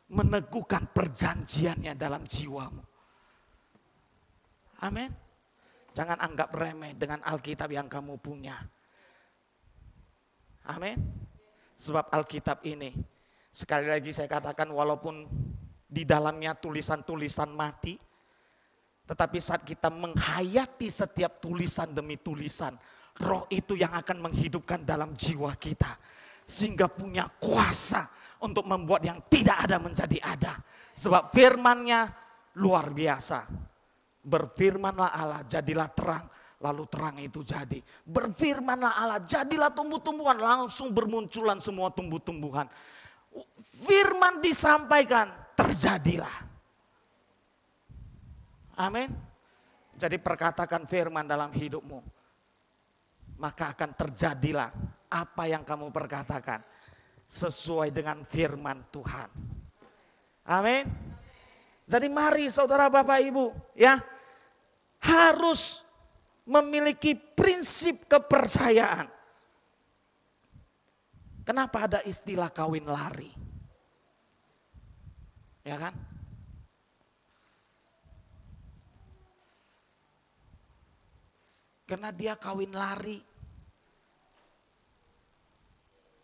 meneguhkan perjanjiannya dalam jiwamu. Amin. Jangan anggap remeh dengan Alkitab yang kamu punya. Amin. Sebab Alkitab ini, sekali lagi saya katakan, walaupun di dalamnya tulisan-tulisan mati, tetapi saat kita menghayati setiap tulisan demi tulisan, Roh itu yang akan menghidupkan dalam jiwa kita. Sehingga punya kuasa untuk membuat yang tidak ada menjadi ada. Sebab firman-Nya luar biasa. Berfirmanlah Allah, jadilah terang, lalu terang itu jadi. Berfirmanlah Allah, jadilah tumbuh-tumbuhan, langsung bermunculan semua tumbuh-tumbuhan. Firman disampaikan, terjadilah. Amin. Jadi perkatakan firman dalam hidupmu. Maka akan terjadilah apa yang kamu perkatakan. Sesuai dengan firman Tuhan. Amin. Jadi mari saudara Bapak Ibu ya. Harus memiliki prinsip kepercayaan. Kenapa ada istilah kawin lari? Ya kan? Karena dia kawin lari.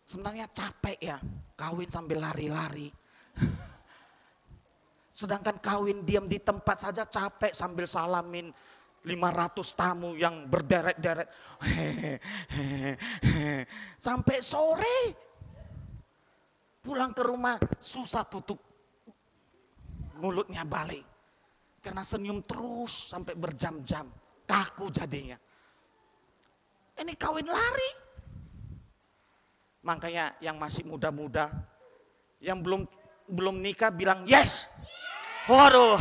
Sebenarnya capek ya, kawin sambil lari-lari. Sedangkan kawin diam di tempat saja capek sambil salamin 500 tamu yang berderet-deret. Sampai sore. Pulang ke rumah susah tutup mulutnya balik. Karena senyum terus sampai berjam-jam. Kaku jadinya. Ini kawin lari. Makanya yang masih muda-muda, yang belum nikah bilang yes. Waduh.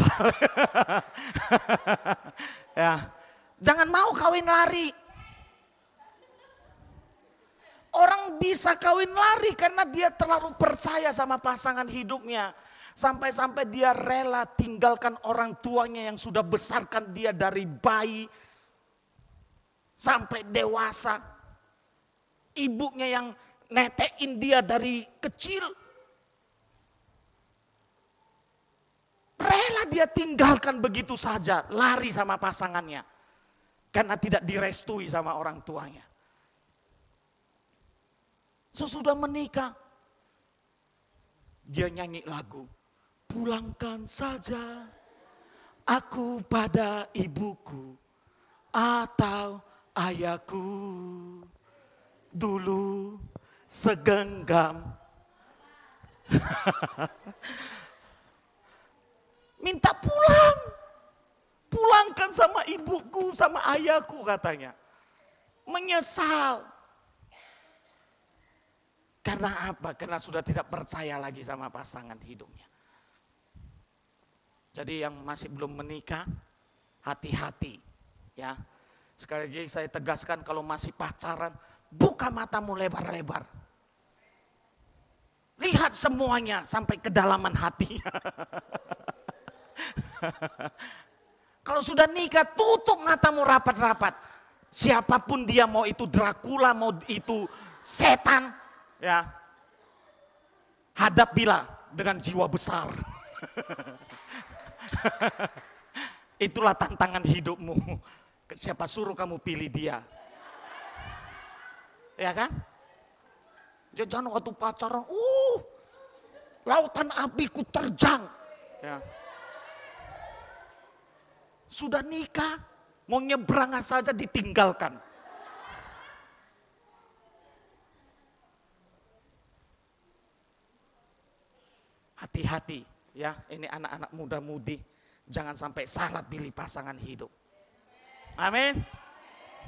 Ya. Jangan mau kawin lari. Orang bisa kawin lari karena dia terlalu percaya sama pasangan hidupnya. Sampai-sampai dia rela tinggalkan orang tuanya yang sudah besarkan dia dari bayi sampai dewasa. Ibunya yang netein dia dari kecil. Rela dia tinggalkan begitu saja, lari sama pasangannya. Karena tidak direstui sama orang tuanya. Sesudah menikah, dia nyanyi lagu, pulangkan saja aku pada ibuku atau ayahku. Dulu segenggam. Minta pulang. Pulangkan sama ibuku, sama ayahku katanya. Menyesal. Karena apa? Karena sudah tidak percaya lagi sama pasangan hidupnya. Jadi yang masih belum menikah, hati-hati ya. Sekali lagi saya tegaskan, kalau masih pacaran, buka matamu lebar-lebar. Lihat semuanya sampai kedalaman hatinya. Kalau sudah nikah, tutup matamu rapat-rapat. Siapapun dia, mau itu Dracula, mau itu setan, ya, hadapilah dengan jiwa besar. Itulah tantangan hidupmu. Siapa suruh kamu pilih dia? Ya kan? Jangan waktu pacaran, lautan apiku terjang. Ya. Sudah nikah, mau nyebrang saja ditinggalkan. Hati-hati ya, ini anak-anak muda-mudi, jangan sampai salah pilih pasangan hidup. Amin.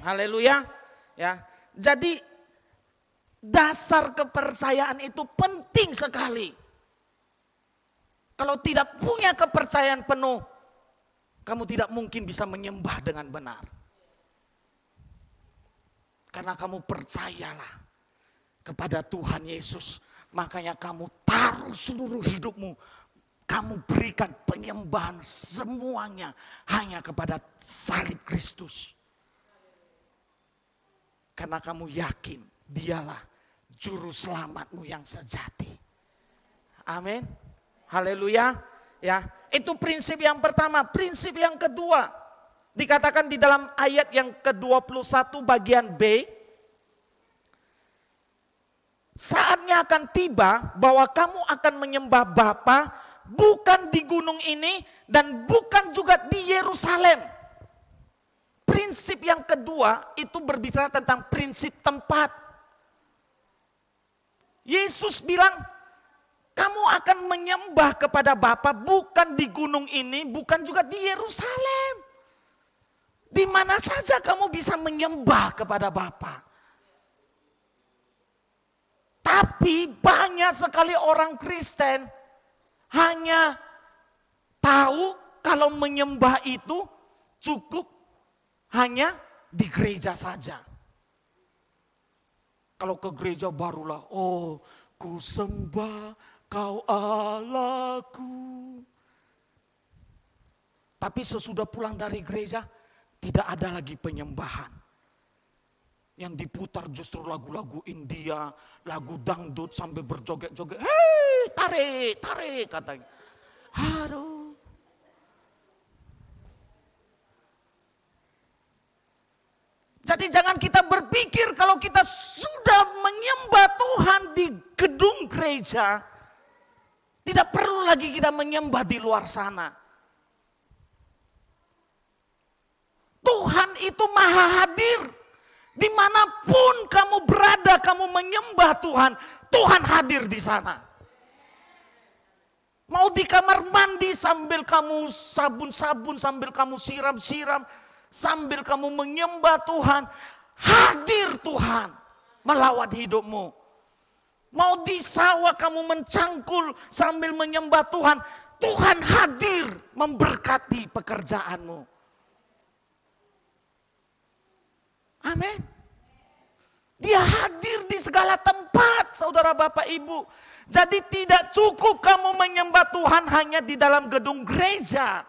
Haleluya. Ya. Jadi dasar kepercayaan itu penting sekali. Kalau tidak punya kepercayaan penuh, kamu tidak mungkin bisa menyembah dengan benar. Karena kamu percayalah kepada Tuhan Yesus, makanya kamu taruh seluruh hidupmu. Kamu berikan penyembahan semuanya hanya kepada salib Kristus. Karena kamu yakin dialah juru selamatmu yang sejati. Amin. Haleluya. Ya, itu prinsip yang pertama. Prinsip yang kedua dikatakan di dalam ayat yang ke-21 bagian B. Saatnya akan tiba bahwa kamu akan menyembah Bapa bukan di gunung ini dan bukan juga di Yerusalem. Prinsip yang kedua itu berbicara tentang prinsip tempat. Yesus bilang, kamu akan menyembah kepada Bapa bukan di gunung ini, bukan juga di Yerusalem. Di mana saja kamu bisa menyembah kepada Bapa. Tapi banyak sekali orang Kristen hanya tahu kalau menyembah itu cukup hanya di gereja saja. Kalau ke gereja barulah, oh ku sembah Kau Allahku. Tapi sesudah pulang dari gereja, tidak ada lagi penyembahan. Yang diputar justru lagu-lagu India, lagu dangdut sambil berjoget-joget. Hei, tarik, tarik katanya. Aduh. Jadi jangan kita berpikir kalau kita sudah menyembah Tuhan di gedung gereja, tidak perlu lagi kita menyembah di luar sana. Tuhan itu maha hadir. Dimanapun kamu berada, kamu menyembah Tuhan, Tuhan hadir di sana. Mau di kamar mandi sambil kamu sabun-sabun, sambil kamu siram-siram, sambil kamu menyembah Tuhan, hadir Tuhan melawat hidupmu. Mau di sawah kamu mencangkul sambil menyembah Tuhan, Tuhan hadir memberkati pekerjaanmu. Amin. Dia hadir di segala tempat, saudara Bapak Ibu. Jadi tidak cukup kamu menyembah Tuhan hanya di dalam gedung gereja.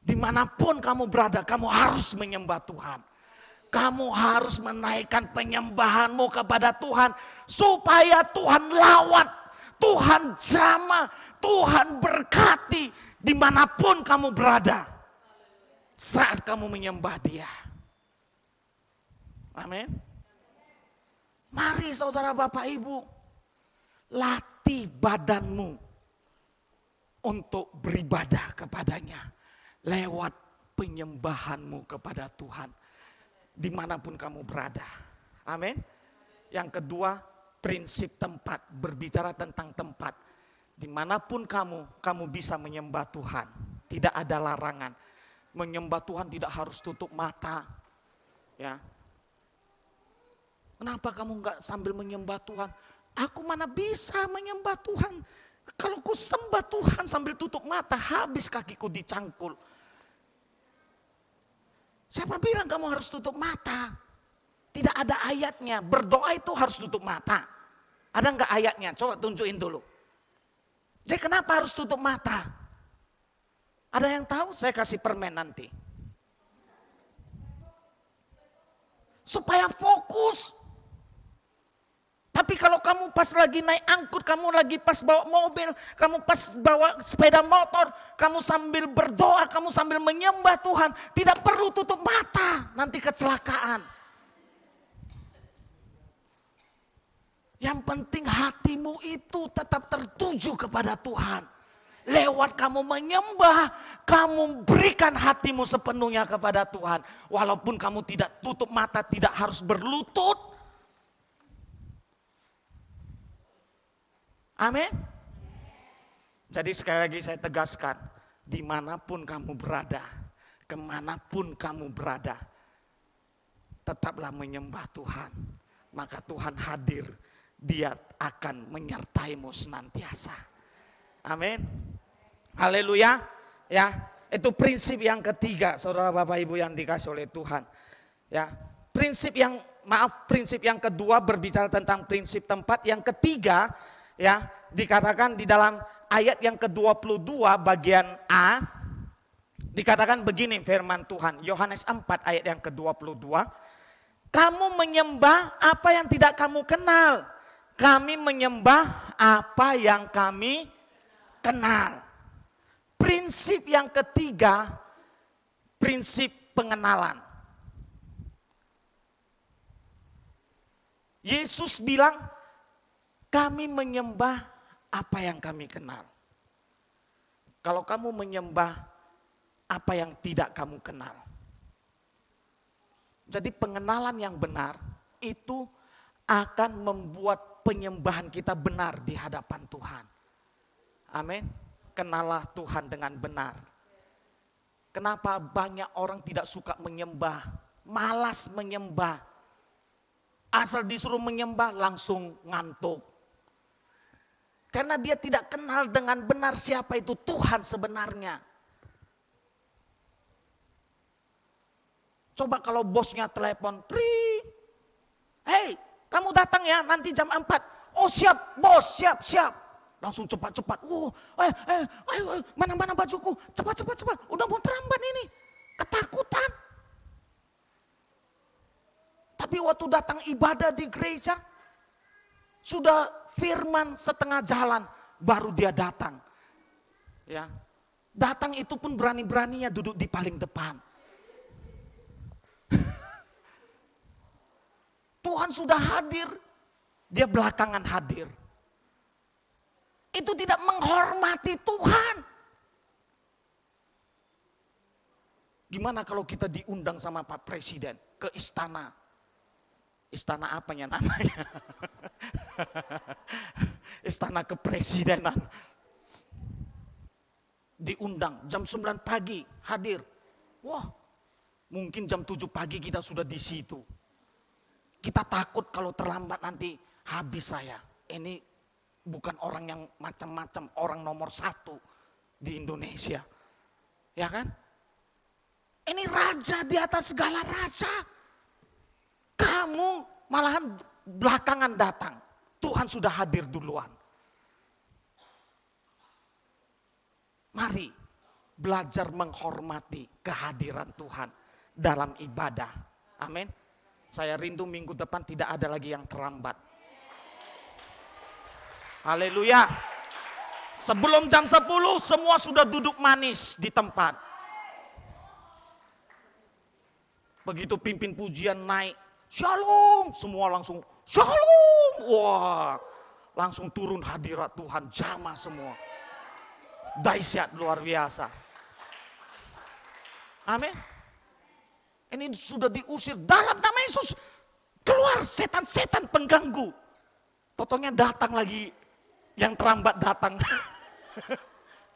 Dimanapun kamu berada, kamu harus menyembah Tuhan. Kamu harus menaikkan penyembahanmu kepada Tuhan. Supaya Tuhan lawat, Tuhan jamah, Tuhan berkati dimanapun kamu berada. Saat kamu menyembah Dia. Amin. Mari saudara Bapak Ibu, latih badanmu untuk beribadah kepadanya lewat penyembahanmu kepada Tuhan dimanapun kamu berada. Amin. Yang kedua, prinsip tempat, berbicara tentang tempat. Dimanapun kamu bisa menyembah Tuhan. Tidak ada larangan. Menyembah Tuhan tidak harus tutup mata. Ya. Kenapa kamu enggak sambil menyembah Tuhan? Aku mana bisa menyembah Tuhan. Kalau ku sembah Tuhan sambil tutup mata, habis kakiku dicangkul. Siapa bilang kamu harus tutup mata? Tidak ada ayatnya. Berdoa itu harus tutup mata. Ada enggak ayatnya? Coba tunjukin dulu. Jadi kenapa harus tutup mata? Ada yang tahu? Saya kasih permen nanti. Supaya fokus. Tapi kalau kamu pas lagi naik angkut, kamu lagi pas bawa mobil, kamu pas bawa sepeda motor, kamu sambil berdoa, kamu sambil menyembah Tuhan, tidak perlu tutup mata, nanti kecelakaan. Yang penting hatimu itu tetap tertuju kepada Tuhan. Lewat kamu menyembah, kamu berikan hatimu sepenuhnya kepada Tuhan. Walaupun kamu tidak tutup mata, tidak harus berlutut. Amin. Jadi sekali lagi saya tegaskan, dimanapun kamu berada, kemanapun kamu berada, tetaplah menyembah Tuhan. Maka Tuhan hadir, Dia akan menyertaimu senantiasa. Amin. Haleluya. Ya, itu prinsip yang ketiga, saudara Bapak Ibu yang dikasih oleh Tuhan. Ya, prinsip yang kedua berbicara tentang prinsip tempat. Yang ketiga, ya, dikatakan di dalam ayat yang ke-22 bagian A, dikatakan begini firman Tuhan, Yohanes 4 ayat yang ke-22, kamu menyembah apa yang tidak kamu kenal, kami menyembah apa yang kami kenal. Prinsip yang ketiga, prinsip pengenalan. Yesus bilang, kami menyembah apa yang kami kenal. Kalau kamu menyembah apa yang tidak kamu kenal. Jadi pengenalan yang benar itu akan membuat penyembahan kita benar di hadapan Tuhan. Amin. Kenalah Tuhan dengan benar. Kenapa banyak orang tidak suka menyembah, malas menyembah. Asal disuruh menyembah langsung ngantuk. Karena dia tidak kenal dengan benar siapa itu Tuhan sebenarnya. Coba kalau bosnya telepon, hey, kamu datang ya nanti jam 4. Oh siap bos, siap. Langsung cepat. Ayo, mana bajuku? Cepat. Udah mau terlambat ini. Ketakutan. Tapi waktu datang ibadah di gereja, sudah firman setengah jalan, baru dia datang. Ya, datang itu pun berani-beraninya duduk di paling depan. Tuhan sudah hadir, dia belakangan hadir. Itu tidak menghormati Tuhan. Gimana kalau kita diundang sama Pak Presiden ke istana? Istana apanya namanya? Istana kepresidenan. Diundang jam 9 pagi hadir. Wah, mungkin jam 7 pagi kita sudah di situ. Kita takut kalau terlambat nanti habis saya. Ini bukan orang yang macam-macam, orang nomor 1 di Indonesia. Ya kan? Ini raja di atas segala raja. Kamu malahan belakangan datang. Tuhan sudah hadir duluan. Mari belajar menghormati kehadiran Tuhan dalam ibadah. Amin. Saya rindu minggu depan tidak ada lagi yang terlambat. Haleluya. Sebelum jam 10 semua sudah duduk manis di tempat. Begitu pimpin pujian naik, Shalom, semua langsung shalom. Wah, langsung turun hadirat Tuhan, jamah semua. Dahsyat luar biasa. Amin. Ini sudah diusir dalam nama Yesus. Keluar setan-setan pengganggu. Totonya datang lagi, yang terlambat datang.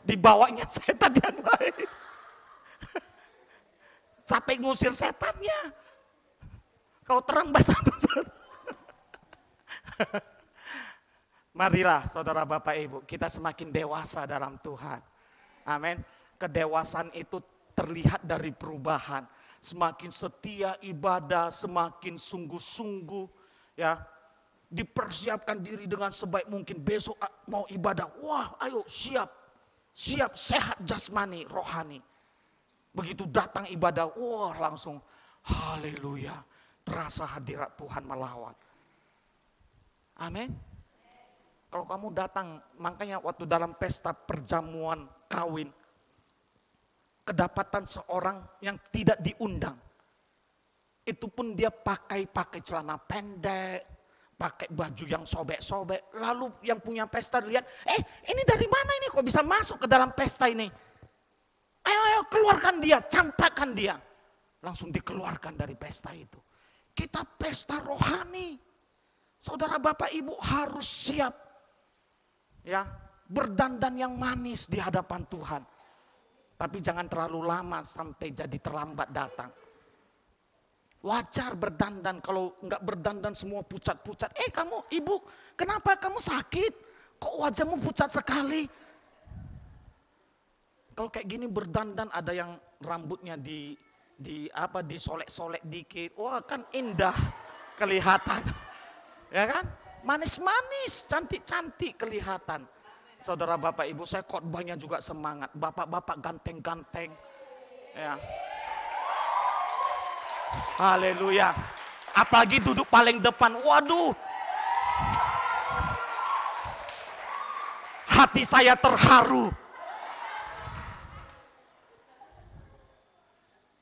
Dibawanya setan yang lain. Capek ngusir setannya. Kalau terlambat satu-satu. Marilah saudara Bapak Ibu, kita semakin dewasa dalam Tuhan. Amin. Kedewasaan itu terlihat dari perubahan. Semakin setia ibadah, semakin sungguh-sungguh, ya. Dipersiapkan diri dengan sebaik mungkin. Besok mau ibadah, wah ayo siap. Siap, sehat jasmani, rohani. Begitu datang ibadah, wah langsung haleluya. Terasa hadirat Tuhan melawat. Amin. Kalau kamu datang, makanya waktu dalam pesta perjamuan kawin, kedapatan seorang yang tidak diundang. Itu pun dia pakai celana pendek, pakai baju yang sobek-sobek. Lalu yang punya pesta lihat, ini dari mana ini kok bisa masuk ke dalam pesta ini? Ayo keluarkan dia, campakkan dia. Langsung dikeluarkan dari pesta itu. Kita pesta rohani. Saudara Bapak Ibu harus siap. Ya, berdandan yang manis di hadapan Tuhan. Tapi jangan terlalu lama sampai jadi terlambat datang. Wajar berdandan, kalau enggak berdandan semua pucat-pucat. Kamu ibu, kenapa kamu sakit? Kok wajahmu pucat sekali? Kalau kayak gini berdandan ada yang rambutnya disolek-solek dikit. Wah kan indah kelihatan. Ya kan? Manis-manis, cantik-cantik kelihatan. Saudara Bapak Ibu, saya khotbahnya juga semangat. Bapak-bapak ganteng-ganteng. Ya. Haleluya. Apalagi duduk paling depan. Waduh. Hati saya terharu.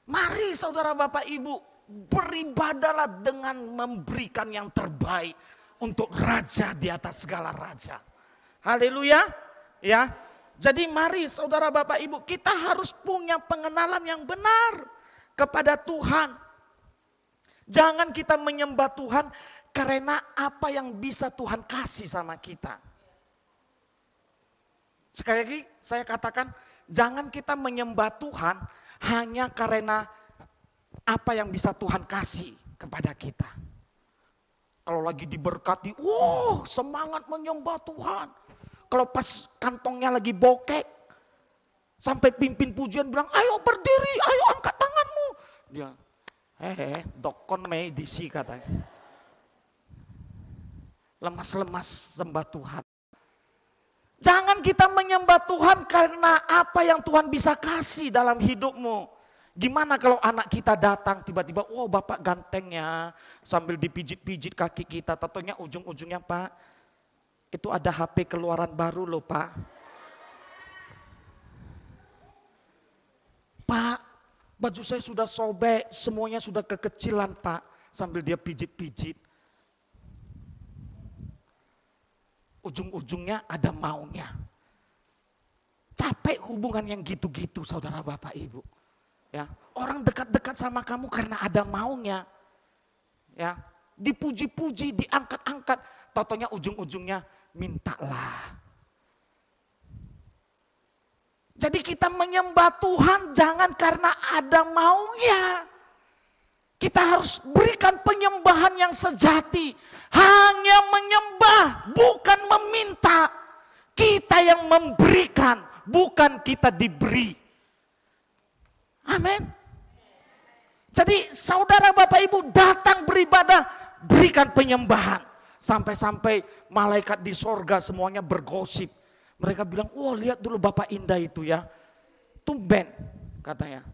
Mari saudara Bapak Ibu, beribadalah dengan memberikan yang terbaik untuk raja di atas segala raja. Haleluya. Ya. Jadi mari saudara Bapak Ibu, kita harus punya pengenalan yang benar kepada Tuhan. Jangan kita menyembah Tuhan karena apa yang bisa Tuhan kasih sama kita. Sekali lagi saya katakan, jangan kita menyembah Tuhan hanya karena apa yang bisa Tuhan kasih kepada kita. Kalau lagi diberkati, semangat menyembah Tuhan. Kalau pas kantongnya lagi bokek, sampai pimpin pujian bilang, ayo berdiri, ayo angkat tanganmu. Dia, dokon medisi katanya. Lemas-lemas sembah Tuhan. Jangan kita menyembah Tuhan karena apa yang Tuhan bisa kasih dalam hidupmu. Gimana kalau anak kita datang tiba-tiba, bapak gantengnya, sambil dipijit-pijit kaki kita, tatonya ujung-ujungnya Pak, itu ada HP keluaran baru loh Pak. Pak, baju saya sudah sobek, semuanya sudah kekecilan Pak, sambil dia pijit-pijit. Ujung-ujungnya ada maunya. Capek hubungan yang gitu-gitu saudara Bapak Ibu. Ya, orang dekat-dekat sama kamu karena ada maunya. Ya, dipuji-puji, diangkat-angkat, totonya ujung-ujungnya mintalah. Jadi kita menyembah Tuhan jangan karena ada maunya. Kita harus berikan penyembahan yang sejati. Hanya menyembah, bukan meminta. Kita yang memberikan, bukan kita diberi. Amin. Jadi saudara Bapak Ibu datang beribadah, berikan penyembahan. Sampai-sampai malaikat di sorga semuanya bergosip. Mereka bilang, lihat dulu Bapak indah itu ya. Tumben katanya.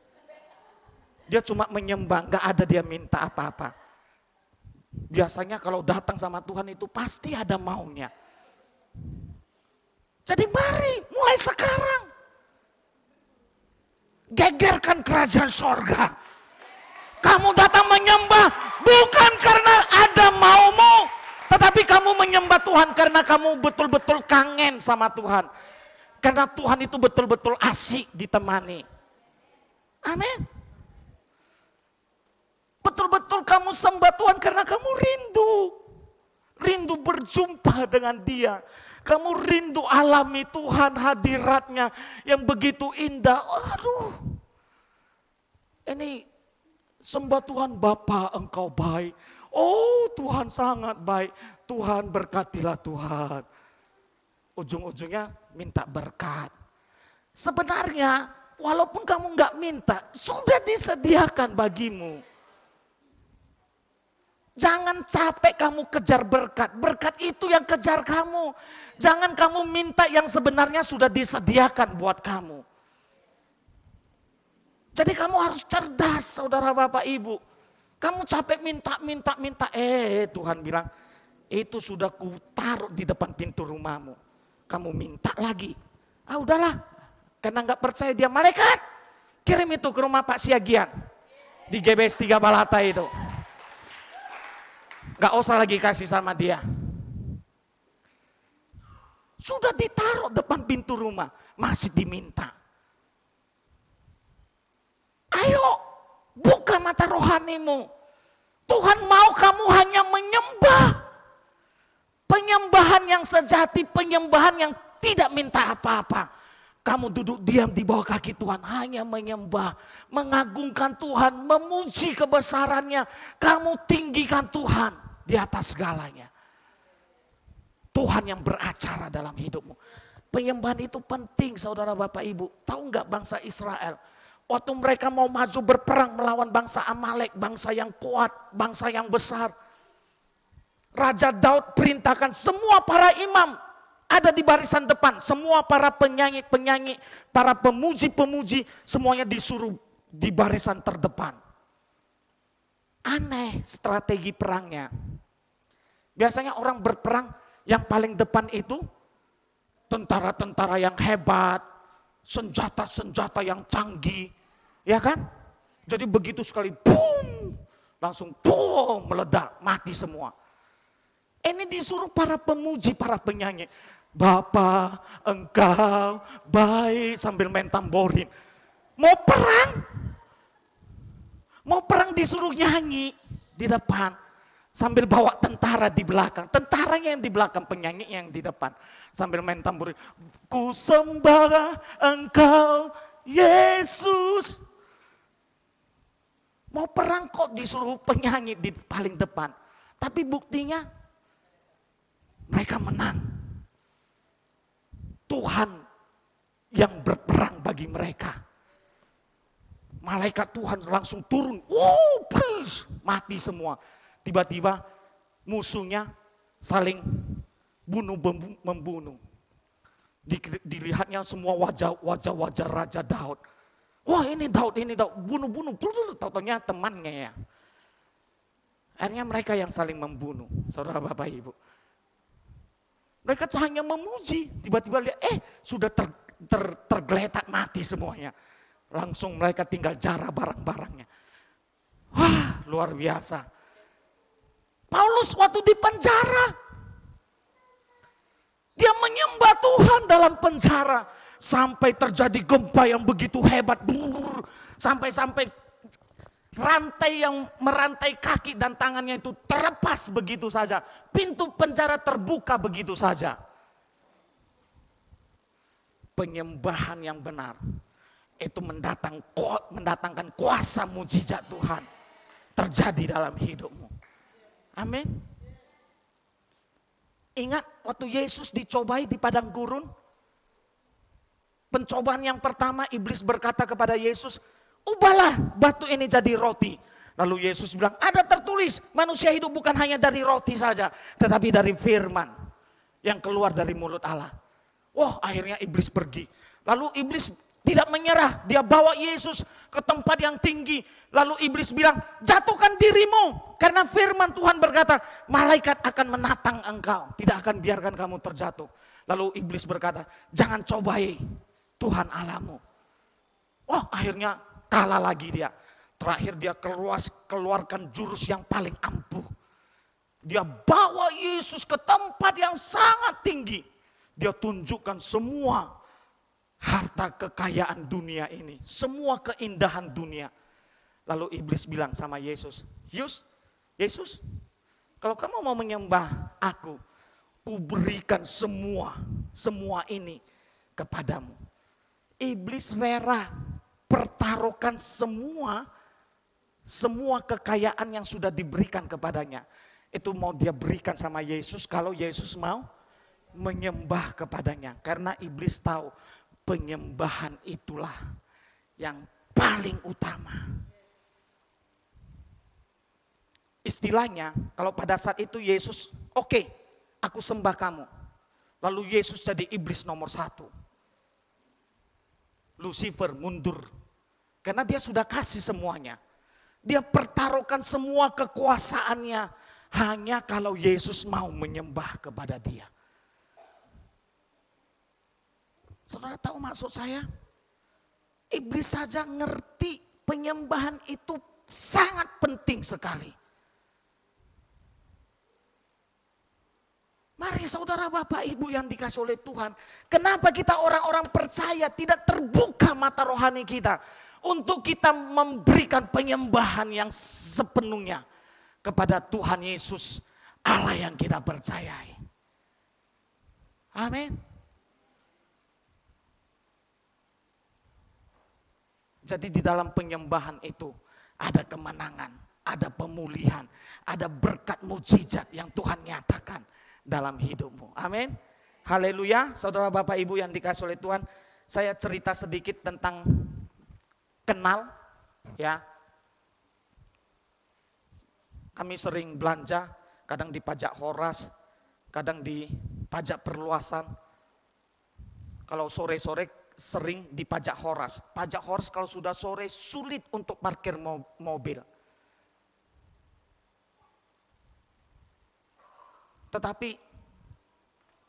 Dia cuma menyembah, gak ada dia minta apa-apa. Biasanya kalau datang sama Tuhan itu pasti ada maunya. Jadi mari mulai sekarang. Gegerkan kerajaan sorga. Kamu datang menyembah bukan karena ada maumu, tetapi kamu menyembah Tuhan karena kamu betul-betul kangen sama Tuhan. Karena Tuhan itu betul-betul asik ditemani. Amin. Betul-betul kamu sembah Tuhan karena kamu rindu. Rindu berjumpa dengan Dia. Kamu rindu alami Tuhan, hadiratnya yang begitu indah. Aduh. Ini sembah Tuhan, Bapa Engkau baik. Oh Tuhan sangat baik. Tuhan berkatilah Tuhan. Ujung-ujungnya minta berkat. Sebenarnya walaupun kamu nggak minta, sudah disediakan bagimu. Jangan capek kamu kejar berkat. Berkat itu yang kejar kamu. Jangan kamu minta yang sebenarnya sudah disediakan buat kamu. Jadi kamu harus cerdas, saudara bapak ibu. Kamu capek minta. Tuhan bilang, itu sudah kutaruh di depan pintu rumahmu. Kamu minta lagi. Ah udahlah, karena nggak percaya dia, malaikat kirim itu ke rumah Pak Siagian. Di GBS 3 Balata itu. Gak usah lagi kasih sama dia. Sudah ditaruh depan pintu rumah, masih diminta. Ayo, buka mata rohanimu. Tuhan mau kamu hanya menyembah. Penyembahan yang sejati, penyembahan yang tidak minta apa-apa. Kamu duduk diam di bawah kaki Tuhan, hanya menyembah, mengagungkan Tuhan, memuji kebesarannya. Kamu tinggikan Tuhan di atas segalanya. Tuhan yang beracara dalam hidupmu. Penyembahan itu penting, saudara bapak ibu. Tahu nggak bangsa Israel? Waktu mereka mau maju berperang melawan bangsa Amalek, bangsa yang kuat, bangsa yang besar. Raja Daud perintahkan semua para imam ada di barisan depan. Semua para penyanyi-penyanyi, para pemuji-pemuji, semuanya disuruh di barisan terdepan. Aneh strategi perangnya. Biasanya orang berperang yang paling depan itu tentara-tentara yang hebat, senjata-senjata yang canggih, ya kan? Jadi begitu sekali, boom, langsung boom, meledak, mati semua. Ini disuruh para pemuji, para penyanyi. Bapa Engkau baik, sambil main tamborin. Mau perang disuruh nyanyi di depan. Sambil bawa tentara di belakang. Tentaranya yang di belakang, penyanyi yang di depan. Sambil main tamborin. Ku sembah Engkau Yesus. Mau perang kok disuruh penyanyi di paling depan. Tapi buktinya mereka menang. Tuhan yang berperang bagi mereka. Malaikat Tuhan langsung turun, mati semua. Tiba-tiba musuhnya saling membunuh. Dilihatnya semua wajah Raja Daud. Wah ini Daud, bunuh. Taunya temannya ya. Akhirnya mereka yang saling membunuh, saudara bapak ibu. Mereka hanya memuji, tiba-tiba lihat, sudah tergeletak mati semuanya. Langsung mereka tinggal jarah barang-barangnya. Wah, luar biasa. Paulus waktu di penjara, dia menyembah Tuhan dalam penjara. Sampai terjadi gempa yang begitu hebat. Sampai rantai yang merantai kaki dan tangannya itu terlepas begitu saja. Pintu penjara terbuka begitu saja. Penyembahan yang benar itu mendatangkan kuasa mujizat Tuhan terjadi dalam hidupmu. Amin. Ingat waktu Yesus dicobai di padang gurun. Pencobaan yang pertama, iblis berkata kepada Yesus, ubahlah batu ini jadi roti. Lalu Yesus bilang, ada tertulis manusia hidup bukan hanya dari roti saja, tetapi dari firman yang keluar dari mulut Allah. Wah, akhirnya iblis pergi. Lalu iblis tidak menyerah, dia bawa Yesus ke tempat yang tinggi. Lalu iblis bilang, jatuhkan dirimu. Karena firman Tuhan berkata, malaikat akan menatang engkau, tidak akan biarkan kamu terjatuh. Lalu iblis berkata, jangan cobai Tuhan Allahmu. Wah, akhirnya kalah lagi dia. Terakhir dia keluarkan jurus yang paling ampuh. Dia bawa Yesus ke tempat yang sangat tinggi. Dia tunjukkan semua harta kekayaan dunia ini. Semua keindahan dunia. Lalu iblis bilang sama Yesus, Yesus, kalau kamu mau menyembah aku, kuberikan semua ini kepadamu. Iblis rela pertaruhkan semua kekayaan yang sudah diberikan kepadanya. Itu mau dia berikan sama Yesus kalau Yesus mau menyembah kepadanya. Karena iblis tahu penyembahan itulah yang paling utama. Istilahnya kalau pada saat itu Yesus, oke, aku sembah kamu. Lalu Yesus jadi iblis nomor 1. Lucifer mundur. Karena dia sudah kasih semuanya. Dia pertaruhkan semua kekuasaannya hanya kalau Yesus mau menyembah kepada dia. Saudara tahu maksud saya? Iblis saja ngerti penyembahan itu sangat penting sekali. Mari saudara Bapak Ibu yang dikasih oleh Tuhan. Kenapa kita orang-orang percaya tidak terbuka mata rohani kita. Untuk kita memberikan penyembahan yang sepenuhnya kepada Tuhan Yesus, Allah yang kita percayai. Amin. Jadi di dalam penyembahan itu ada kemenangan, ada pemulihan, ada berkat mujizat yang Tuhan nyatakan dalam hidupmu. Amin. Haleluya. Saudara Bapak Ibu yang dikasih oleh Tuhan, saya cerita sedikit tentang kenal, ya. Kami sering belanja, kadang di pajak Horas, kadang di pajak perluasan. Kalau sore-sore sering di pajak Horas. Pajak Horas kalau sudah sore sulit untuk parkir mobil. Tetapi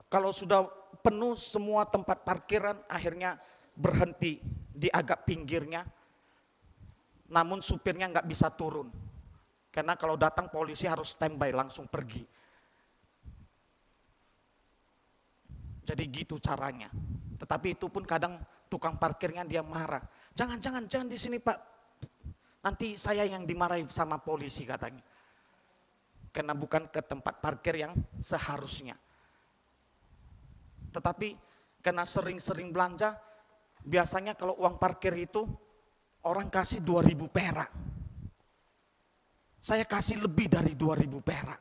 kalau sudah penuh semua tempat parkiran, akhirnya berhenti di agak pinggirnya. Namun supirnya nggak bisa turun. Karena kalau datang polisi harus standby langsung pergi. Jadi gitu caranya. Tetapi itu pun kadang tukang parkirnya dia marah. Jangan di sini Pak. Nanti saya yang dimarahi sama polisi katanya. Karena bukan ke tempat parkir yang seharusnya. Tetapi karena sering-sering belanja, biasanya kalau uang parkir itu orang kasih 2.000 perak. Saya kasih lebih dari 2.000 perak.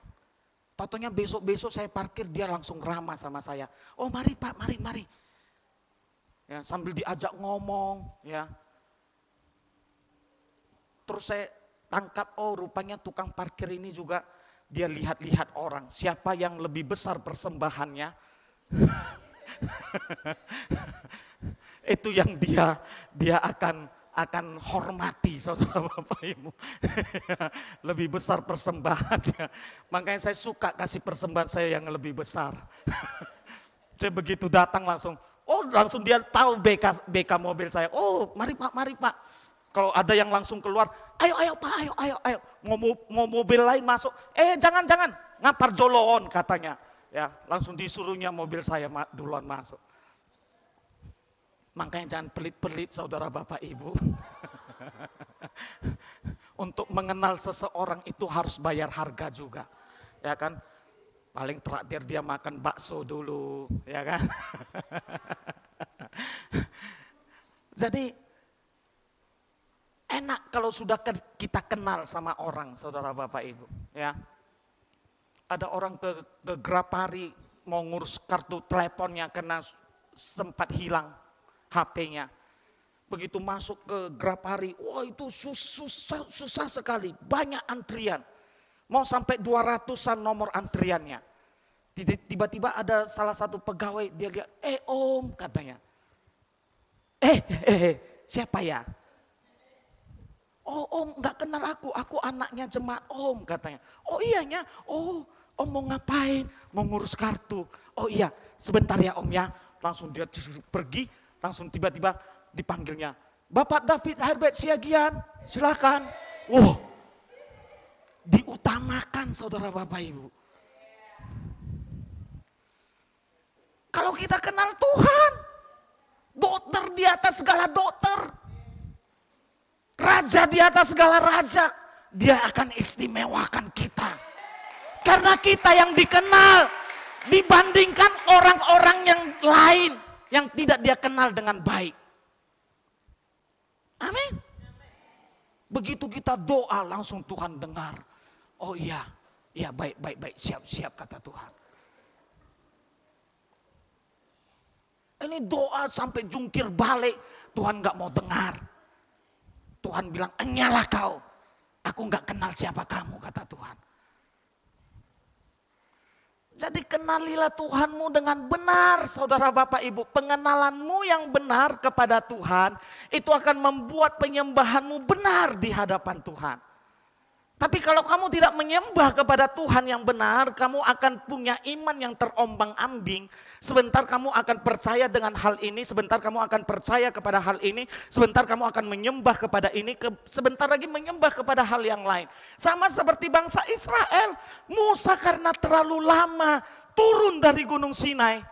Totonya besok-besok saya parkir, dia langsung ramah sama saya. Oh mari Pak, mari. Ya, sambil diajak ngomong, ya. Terus saya tangkap, oh rupanya tukang parkir ini juga dia lihat-lihat orang. Siapa yang lebih besar persembahannya, itu yang dia akan hormati, saudara Bapak Ibu. Lebih besar persembahannya. Makanya saya suka kasih persembahan saya yang lebih besar. Saya begitu datang langsung dia tahu BK mobil saya. Oh mari Pak. Kalau ada yang langsung keluar, ayo Pak, ayo. Mau mobil lain masuk. Jangan, ngapar jolon katanya. Ya, langsung disuruhnya mobil saya duluan masuk. Makanya jangan pelit-pelit saudara Bapak Ibu. Untuk mengenal seseorang itu harus bayar harga juga. Ya kan? Paling traktir dia makan bakso dulu, ya kan? Jadi enak kalau sudah kita kenal sama orang, saudara Bapak Ibu, ya. Ada orang ke Grapari mau ngurus kartu teleponnya karena sempat hilang HP-nya. Begitu masuk ke Grapari, wah itu susah sekali, banyak antrian. Mau sampai 200-an nomor antriannya. Tiba-tiba ada salah satu pegawai, dia lihat, Om katanya. Siapa ya? Oh Om nggak kenal aku anaknya jemaat Om katanya. Oh iyanya, Om mau ngapain? Mau ngurus kartu. Oh iya, sebentar ya Om ya. Langsung dia pergi, langsung tiba-tiba dipanggilnya. Bapak David Herbert Siagian, silakan. Wow, diutamakan saudara Bapak Ibu. Kalau kita kenal Tuhan, dokter di atas segala dokter, raja di atas segala raja, dia akan istimewakan kita. Karena kita yang dikenal dibandingkan orang-orang yang lain yang tidak dia kenal dengan baik. Amin. Begitu kita doa langsung Tuhan dengar. Oh iya, iya baik, siap kata Tuhan. Ini doa sampai jungkir balik, Tuhan gak mau dengar. Tuhan bilang, enyalah kau, aku gak kenal siapa kamu, kata Tuhan. Jadi kenalilah Tuhanmu dengan benar, saudara Bapak Ibu. Pengenalanmu yang benar kepada Tuhan, itu akan membuat penyembahanmu benar di hadapan Tuhan. Tapi kalau kamu tidak menyembah kepada Tuhan yang benar, kamu akan punya iman yang terombang-ambing. Sebentar kamu akan percaya dengan hal ini, sebentar kamu akan percaya kepada hal ini, sebentar kamu akan menyembah kepada ini, sebentar lagi menyembah kepada hal yang lain. Sama seperti bangsa Israel, Musa karena terlalu lama turun dari Gunung Sinai.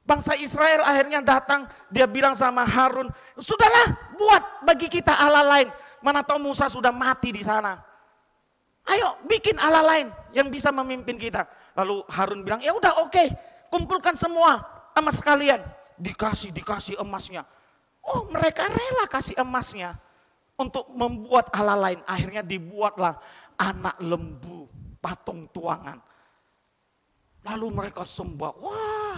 Bangsa Israel akhirnya datang, dia bilang sama Harun, sudahlah buat bagi kita Allah lain. Mana tahu Musa sudah mati di sana. Ayo bikin Allah lain yang bisa memimpin kita. Lalu Harun bilang, ya udah oke, kumpulkan semua emas kalian. Dikasih emasnya. Oh mereka rela kasih emasnya untuk membuat Allah lain. Akhirnya dibuatlah anak lembu, patung tuangan. Lalu mereka sembah. Wah,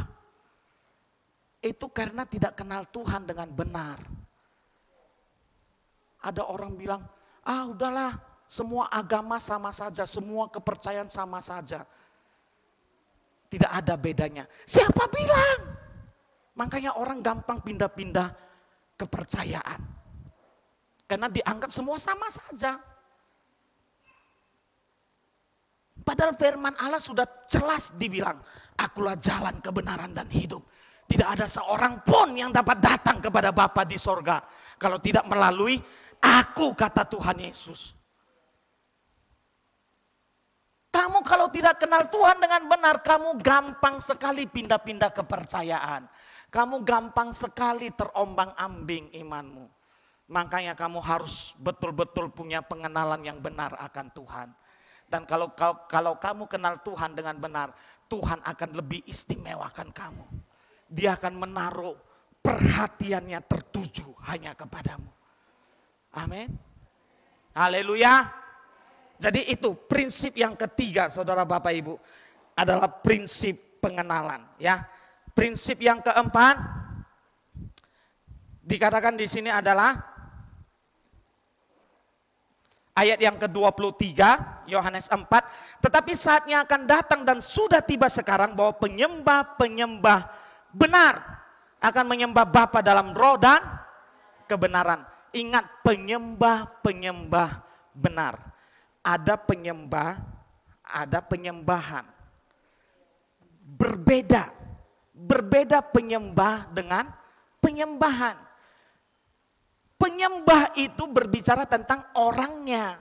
itu karena tidak kenal Tuhan dengan benar. Ada orang bilang, udahlah. Semua agama sama saja, semua kepercayaan sama saja. Tidak ada bedanya. Siapa bilang? Makanya orang gampang pindah-pindah kepercayaan. Karena dianggap semua sama saja. Padahal firman Allah sudah jelas dibilang, akulah jalan kebenaran dan hidup. Tidak ada seorang pun yang dapat datang kepada Bapa di sorga. Kalau tidak melalui aku, kata Tuhan Yesus. Kamu kalau tidak kenal Tuhan dengan benar, kamu gampang sekali pindah-pindah kepercayaan. Kamu gampang sekali terombang-ambing imanmu. Makanya kamu harus betul-betul punya pengenalan yang benar akan Tuhan. Dan kalau kamu kenal Tuhan dengan benar, Tuhan akan lebih istimewakan kamu. Dia akan menaruh perhatiannya tertuju hanya kepadamu. Amin. Haleluya. Jadi itu prinsip yang ketiga saudara Bapak Ibu adalah prinsip pengenalan ya. Prinsip yang keempat dikatakan di sini adalah ayat yang ke-23 Yohanes 4, tetapi saatnya akan datang dan sudah tiba sekarang bahwa penyembah-penyembah benar akan menyembah Bapa dalam roh dan kebenaran. Ingat penyembah-penyembah benar. Ada penyembah, ada penyembahan. Berbeda penyembah dengan penyembahan. Penyembah itu berbicara tentang orangnya.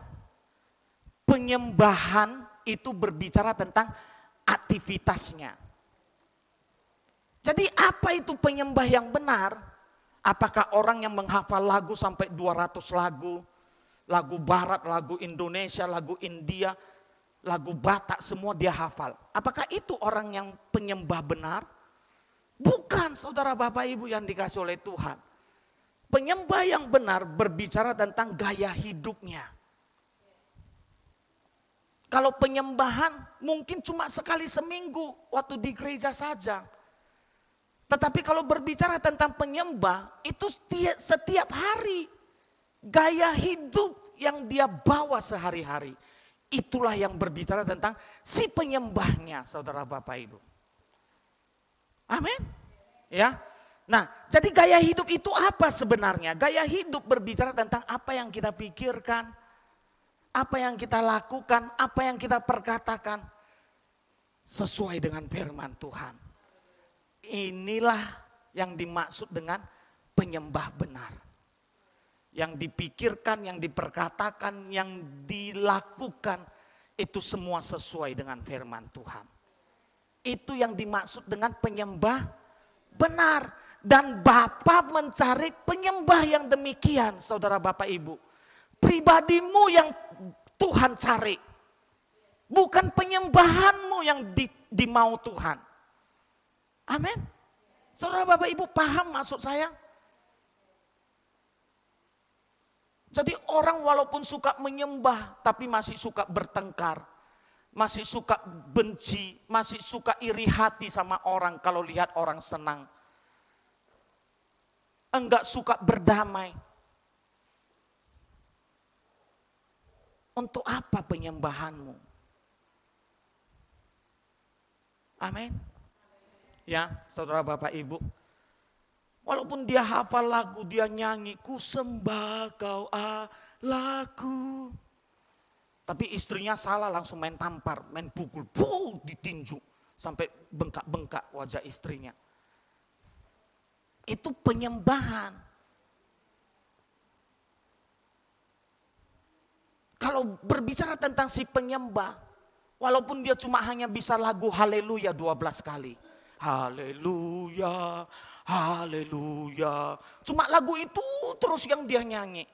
Penyembahan itu berbicara tentang aktivitasnya. Jadi apa itu penyembah yang benar? Apakah orang yang menghafal lagu sampai 200 lagu? Lagu barat, lagu Indonesia, lagu India, lagu Batak, semua dia hafal. Apakah itu orang yang penyembah benar? Bukan saudara Bapak Ibu yang dikasih oleh Tuhan. Penyembah yang benar berbicara tentang gaya hidupnya. Kalau penyembahan mungkin cuma sekali seminggu waktu di gereja saja. Tetapi kalau berbicara tentang penyembah itu setiap hari. Gaya hidup yang dia bawa sehari-hari. Itulah yang berbicara tentang si penyembahnya saudara Bapak Ibu. Amin. Ya. Nah, jadi gaya hidup itu apa sebenarnya? Gaya hidup berbicara tentang apa yang kita pikirkan, apa yang kita lakukan, apa yang kita perkatakan sesuai dengan firman Tuhan. Inilah yang dimaksud dengan penyembah benar. yang dipikirkan, yang diperkatakan, yang dilakukan, itu semua sesuai dengan firman Tuhan. Itu yang dimaksud dengan penyembah benar. Dan Bapa mencari penyembah yang demikian, saudara Bapak Ibu. Pribadimu yang Tuhan cari. Bukan penyembahanmu yang dimau Tuhan. Amin. Saudara Bapak Ibu paham maksud saya? Jadi orang walaupun suka menyembah tapi masih suka bertengkar, masih suka benci, masih suka iri hati sama orang kalau lihat orang senang. Enggak suka berdamai. Untuk apa penyembahanmu? Amin. Ya, saudara Bapak Ibu. Walaupun dia hafal lagu, dia nyanyi, ku sembah kau Allahku. Tapi istrinya salah, langsung main tampar, main pukul, ditinju. Sampai bengkak-bengkak wajah istrinya. Itu penyembahan. Kalau berbicara tentang si penyembah, walaupun dia cuma hanya bisa lagu haleluya 12 kali. Haleluya. Haleluya. Cuma lagu itu terus yang dia nyanyi.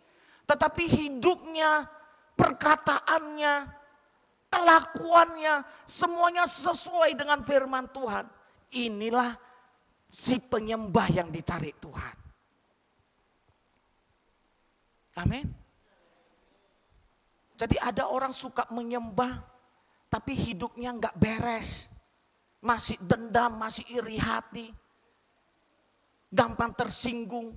Tetapi hidupnya, perkataannya, kelakuannya, semuanya sesuai dengan firman Tuhan. Inilah si penyembah yang dicari Tuhan. Amin. Jadi ada orang suka menyembah, tapi hidupnya nggak beres. Masih dendam, masih iri hati. Gampang tersinggung.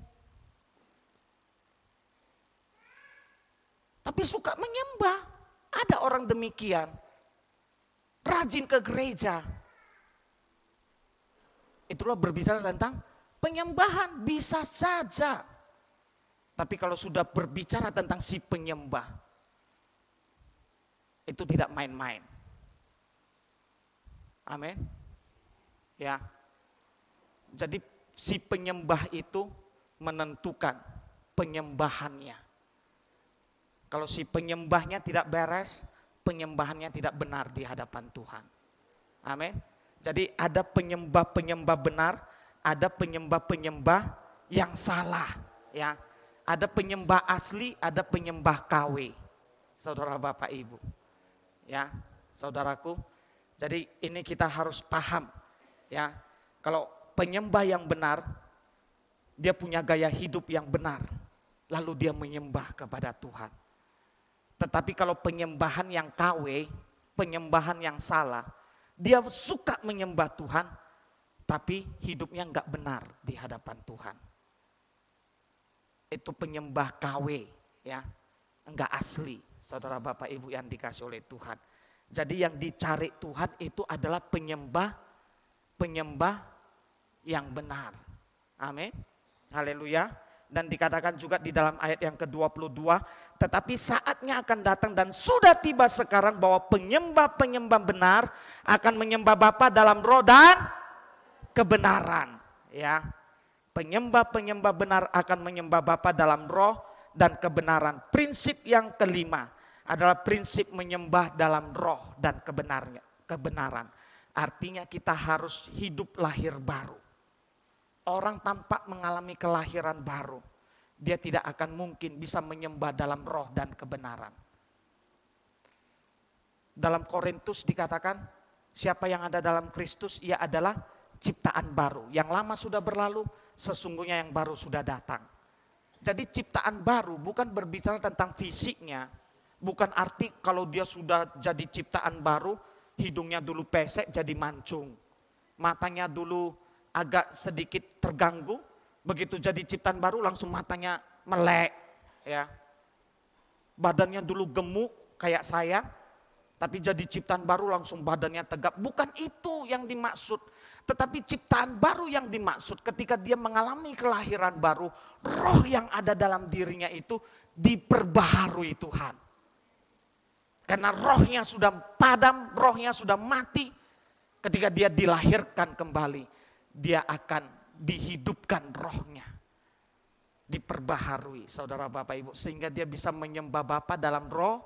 Tapi suka menyembah. Ada orang demikian. Rajin ke gereja. Itulah berbicara tentang penyembahan. Bisa saja. Tapi kalau sudah berbicara tentang si penyembah, itu tidak main-main. Amin. Ya. Jadi si penyembah itu menentukan penyembahannya. Kalau si penyembahnya tidak beres, penyembahannya tidak benar di hadapan Tuhan. Amin. Jadi ada penyembah-penyembah benar, ada penyembah-penyembah yang salah, ya. Ada penyembah asli, ada penyembah KW. Saudara Bapak Ibu. Ya, saudaraku. Jadi ini kita harus paham, ya. Kalau penyembah yang benar, dia punya gaya hidup yang benar. Lalu dia menyembah kepada Tuhan. Tetapi kalau penyembahan yang KW, penyembahan yang salah, dia suka menyembah Tuhan, tapi hidupnya enggak benar di hadapan Tuhan. Itu penyembah KW, ya, enggak asli, saudara Bapak Ibu yang dikasih oleh Tuhan. Jadi yang dicari Tuhan itu adalah penyembah yang benar. Amin. Haleluya. Dan dikatakan juga di dalam ayat yang ke-22, tetapi saatnya akan datang dan sudah tiba sekarang bahwa penyembah-penyembah benar akan menyembah Bapa dalam roh dan kebenaran. Ya. Penyembah-penyembah benar akan menyembah Bapa dalam roh dan kebenaran. Prinsip yang kelima adalah prinsip menyembah dalam roh dan kebenaran. Artinya kita harus hidup lahir baru. Orang tanpa mengalami kelahiran baru, dia tidak akan mungkin bisa menyembah dalam roh dan kebenaran. Dalam Korintus dikatakan, siapa yang ada dalam Kristus, ia adalah ciptaan baru. Yang lama sudah berlalu, sesungguhnya yang baru sudah datang. Jadi ciptaan baru bukan berbicara tentang fisiknya, bukan arti kalau dia sudah jadi ciptaan baru, hidungnya dulu pesek jadi mancung, matanya dulu agak sedikit terganggu, begitu jadi ciptaan baru langsung matanya melek, ya. Badannya dulu gemuk kayak saya, tapi jadi ciptaan baru langsung badannya tegap. Bukan itu yang dimaksud, tetapi ciptaan baru yang dimaksud ketika dia mengalami kelahiran baru, roh yang ada dalam dirinya itu diperbaharui Tuhan. Karena rohnya sudah padam, rohnya sudah mati, ketika dia dilahirkan kembali, dia akan dihidupkan rohnya. diperbaharui, saudara Bapak Ibu, sehingga dia bisa menyembah Bapa dalam roh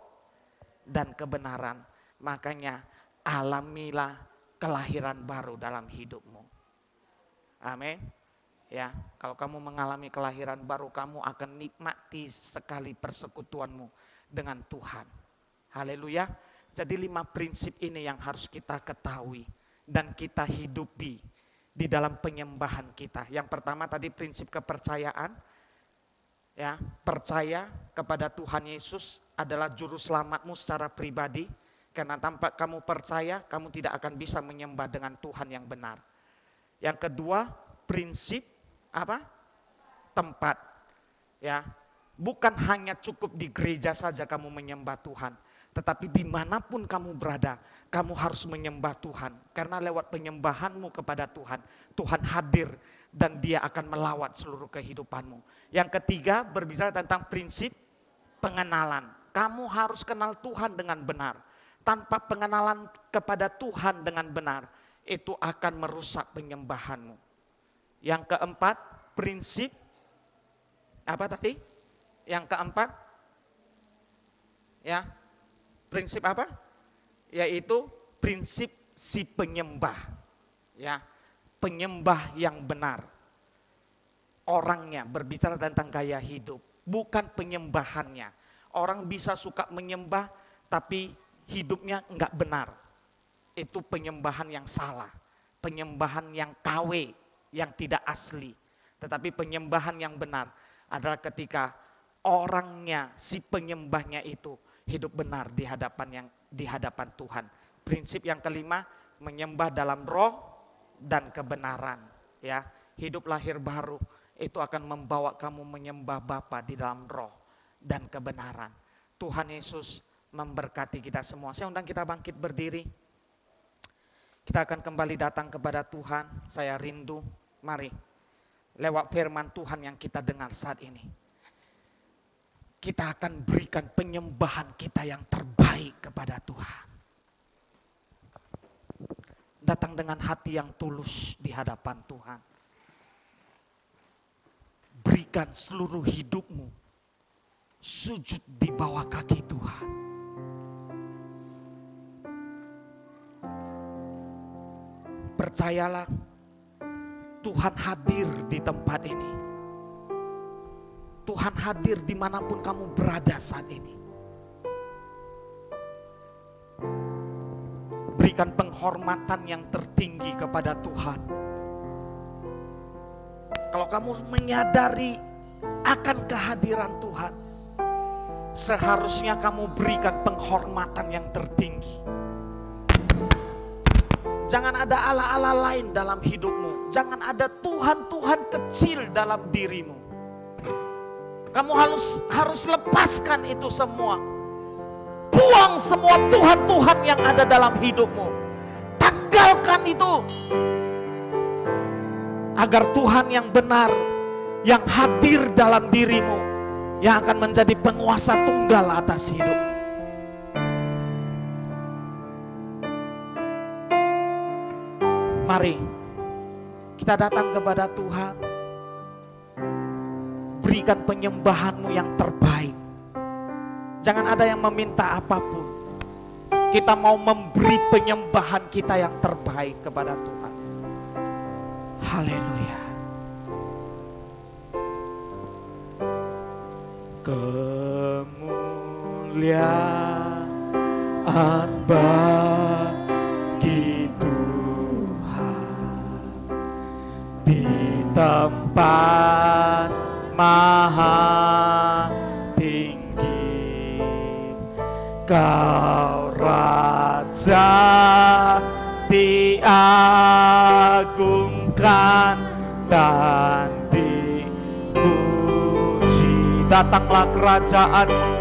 dan kebenaran. Makanya alamilah kelahiran baru dalam hidupmu. Amin. Ya, kalau kamu mengalami kelahiran baru, kamu akan nikmati sekali persekutuanmu dengan Tuhan. Haleluya. Jadi 5 prinsip ini yang harus kita ketahui dan kita hidupi di dalam penyembahan kita. Yang pertama tadi prinsip kepercayaan. Ya, percaya kepada Tuhan Yesus adalah juru selamatmu secara pribadi. Karena tanpa kamu percaya, kamu tidak akan bisa menyembah dengan Tuhan yang benar. Yang kedua, prinsip apa? Tempat. Ya, bukan hanya cukup di gereja saja kamu menyembah Tuhan, tetapi dimanapun kamu berada, kamu harus menyembah Tuhan. Karena lewat penyembahanmu kepada Tuhan, Tuhan hadir dan dia akan melawat seluruh kehidupanmu. Yang ketiga, berbicara tentang prinsip pengenalan. Kamu harus kenal Tuhan dengan benar. Tanpa pengenalan kepada Tuhan dengan benar, itu akan merusak penyembahanmu. Yang keempat, prinsip apa tadi? Yang keempat, ya, prinsip apa? Yaitu prinsip si penyembah. Ya, penyembah yang benar. Orangnya, berbicara tentang gaya hidup, bukan penyembahannya. Orang bisa suka menyembah tapi hidupnya enggak benar. Itu penyembahan yang salah. Penyembahan yang KW, yang tidak asli. Tetapi penyembahan yang benar adalah ketika orangnya, si penyembahnya itu hidup benar di hadapan Tuhan. Prinsip yang kelima, menyembah dalam roh dan kebenaran. Ya, hidup lahir baru itu akan membawa kamu menyembah Bapa di dalam roh dan kebenaran. Tuhan Yesus memberkati kita semua. Saya undang kita bangkit berdiri. Kita akan kembali datang kepada Tuhan. Saya rindu, mari lewat firman Tuhan yang kita dengar saat ini, kita akan berikan penyembahan kita yang terbaik kepada Tuhan. Datang dengan hati yang tulus di hadapan Tuhan. Berikan seluruh hidupmu sujud di bawah kaki Tuhan. Percayalah, Tuhan hadir di tempat ini. Tuhan hadir dimanapun kamu berada saat ini. Berikan penghormatan yang tertinggi kepada Tuhan. Kalau kamu menyadari akan kehadiran Tuhan, seharusnya kamu berikan penghormatan yang tertinggi. Jangan ada ala-ala lain dalam hidupmu. Jangan ada Tuhan-Tuhan kecil dalam dirimu. Kamu harus lepaskan itu semua. Buang semua Tuhan-Tuhan yang ada dalam hidupmu. Tanggalkan itu. Agar Tuhan yang benar, yang hadir dalam dirimu, yang akan menjadi penguasa tunggal atas hidup. Mari kita datang kepada Tuhan. Berikan penyembahanmu yang terbaik. Jangan ada yang meminta apapun. Kita mau memberi penyembahan kita yang terbaik kepada Tuhan. Haleluya. Kemuliaan bagi Tuhan di tempat maha tinggi. Kau Raja diagungkan dan dipuji. Datanglah kerajaan-Mu,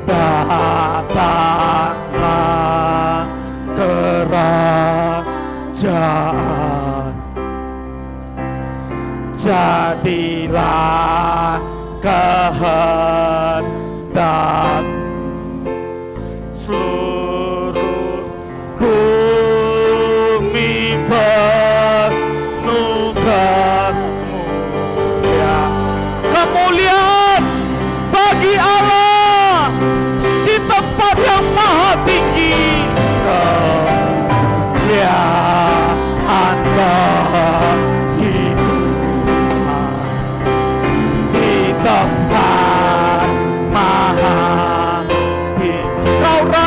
datanglah kerajaan, jadilah kehendak-Mu. Seluruh bumi penuh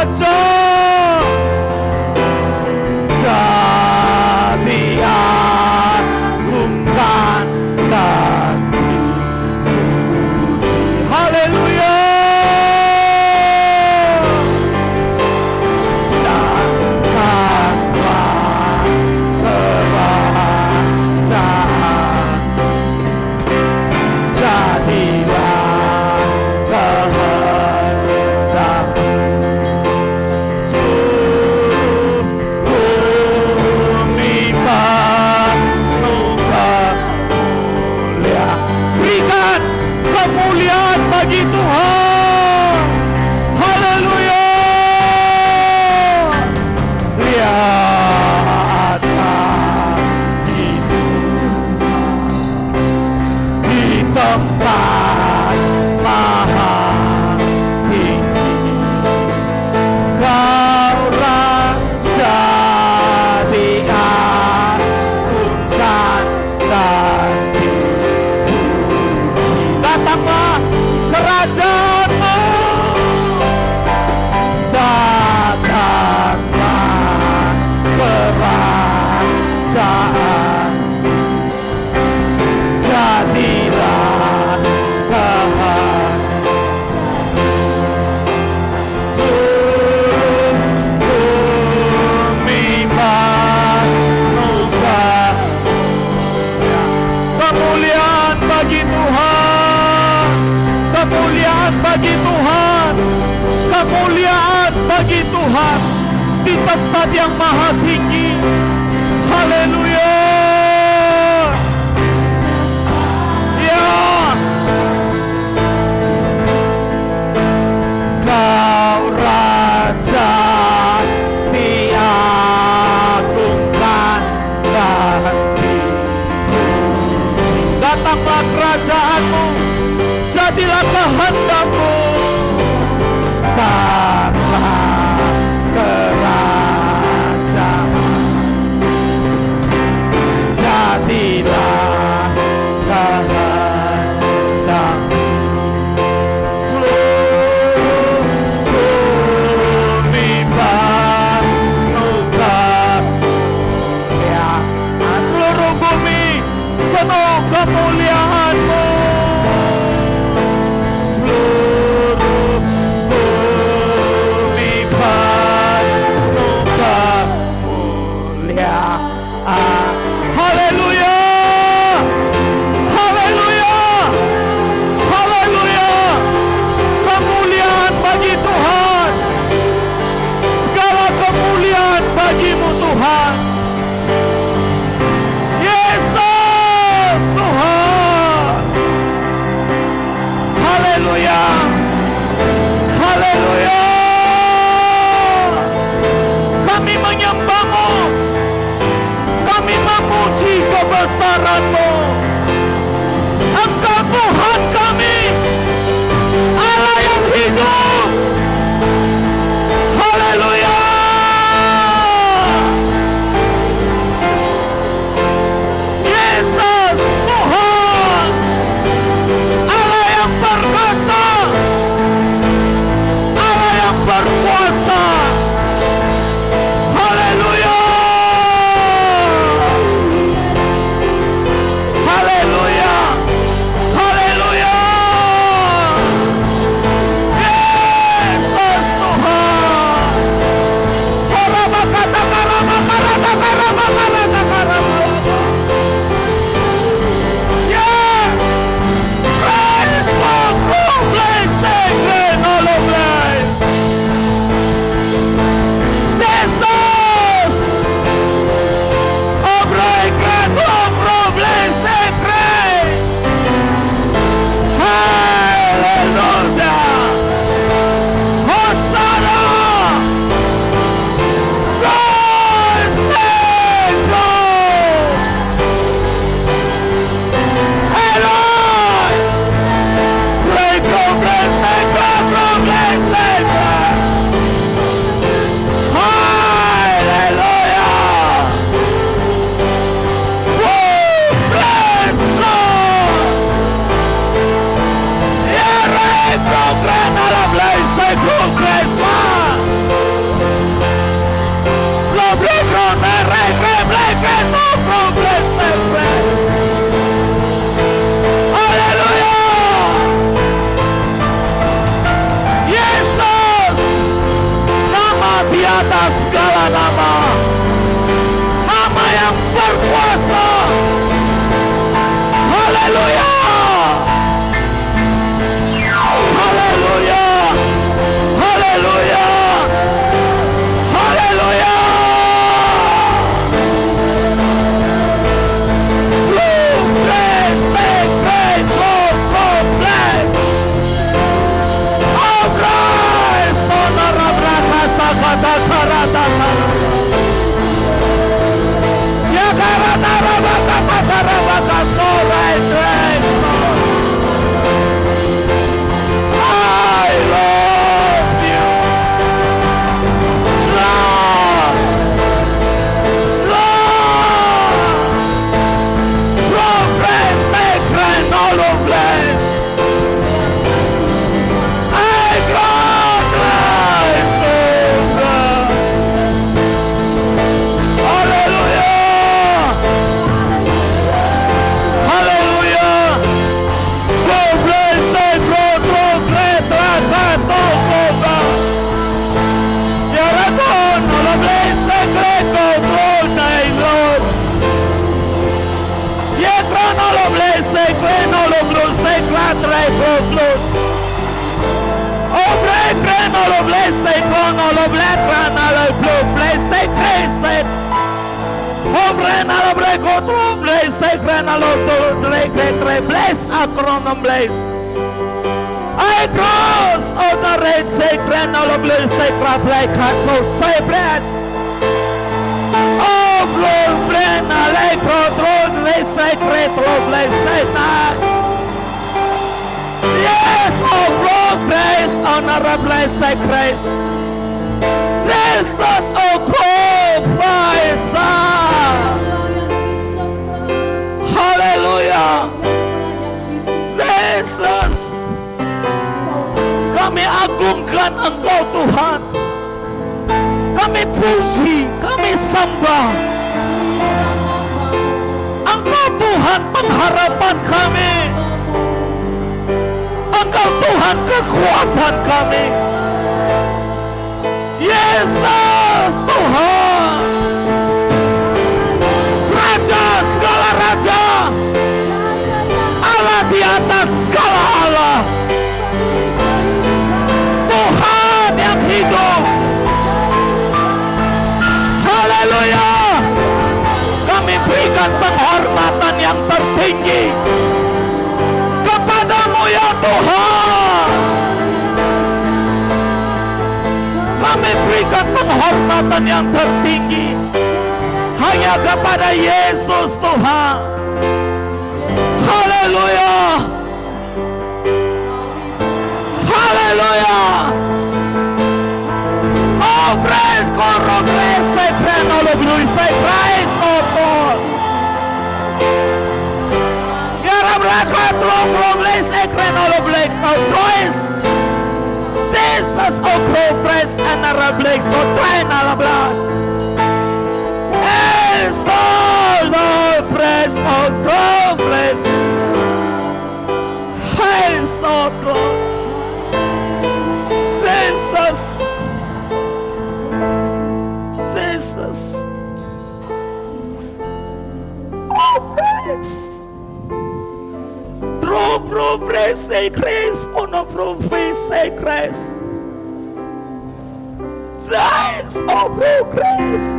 raja, jadi agungkan dan dipuji. Haleluya. Dan tanpa kerajaan jadilah kehendak seluruh bumi penuh kemuliaan. Berikan kemuliaan bagi Tuhan. Haleluya. Lihatlah itu di tempat maha tinggi, Kau raja diagungkan dan dipuji. Datanglah kerajaanmu, datanglah kerajaan, jadilah kehendak seluruh bumi penuh kemuliaan bagi Tuhan, kemuliaan bagi Tuhan, kemuliaan bagi Tuhan di tempat yang maha tinggi. Haleluya. Ya, Kau raja diagungkan dan dipuji. Datanglah kerajaanmu, jadilah kehendakmu. Datanglah kerajaan, jadilah kehendakmu. Seluruh bumi penuh kemuliaan, seluruh bumi penuh kemuliaan-Mu. Seluruh bumi penuh kemuliaan. Haleluya. Haleluya. Haleluya. Kemuliaan bagi Tuhan. Segala kemuliaan bagi-Mu Tuhan. Yesus Tuhan. Haleluya. Haleluya. Kami menyembah-Mu. Kami memuji kebesaran-Mu. Engkau Tuhan kami, Allah yang hidup. Haleluya. Yesus Tuhan, Allah yang perkasa, Allah yang berkuasa. Haleluya. Haleluya. Haleluya. Yesus Tuhan. Kata karama karata karama karata karama. Yeah. Praise for blessing and all of bless. Jesus. Obrai grato blessing pray. Hallelujah. Hosanna. Praise atas segala nama. Nama yang berkuasa. Haleluya. Haleluya. Haleluya. Haleluya. I cross on the red sacred all of blue sacred black control cypress. Oh, blue brain, electro throne, red sacred black sacred. Yes, oh, blue grace on the black sacred. Jesus, oh, blue Christ. Hallelujah. Jesus, kami agungkan Engkau Tuhan. Kami puji, kami sembah. Engkau Tuhan pengharapan kami. Engkau Tuhan kekuatan kami. Yesus Tuhan, Raja segala raja, Allah di atas segala Allah, Tuhan yang hidup. Haleluya. Kami berikan penghormatan yang tertinggi kepadamu ya Tuhan. Kami berikan penghormatan yang tertinggi hanya kepada Yesus Tuhan. Haleluya. Haleluya. Oh, praise God, praise, say praise, all of you, say praise, oh God. Yara braka, throng, say praise, all of you, oh praise. Jesus, oh God, praise, and a blake, so train, all of us. Yes, oh Lord, praise, oh God, bless. Praise, oh God. Jesus. Jesus. Oh, praise. Pro praise, say grace. Oh, no, pro face, say grace. Giants of pro grace.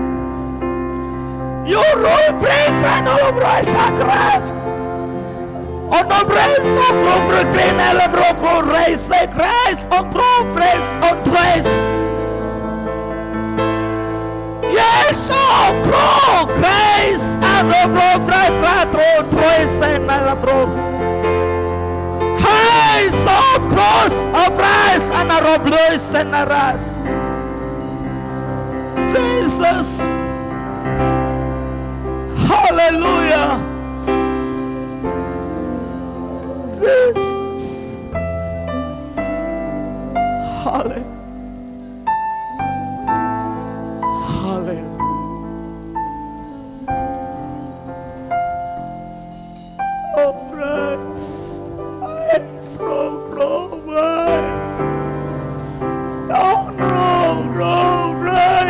You rule, break, and all of us sacred. On the praise of pro grace, and pro grace, say grace. On pro praise, on praise. Yes, oh, pro grace, and pro praise, and pro. Hey, so cross, oh praise, and a praise, and a ras. Jesus. Hallelujah. Jesus. Hallelujah. Hallelujah. Oh, praise. Praise, praise. Oh, no, praise.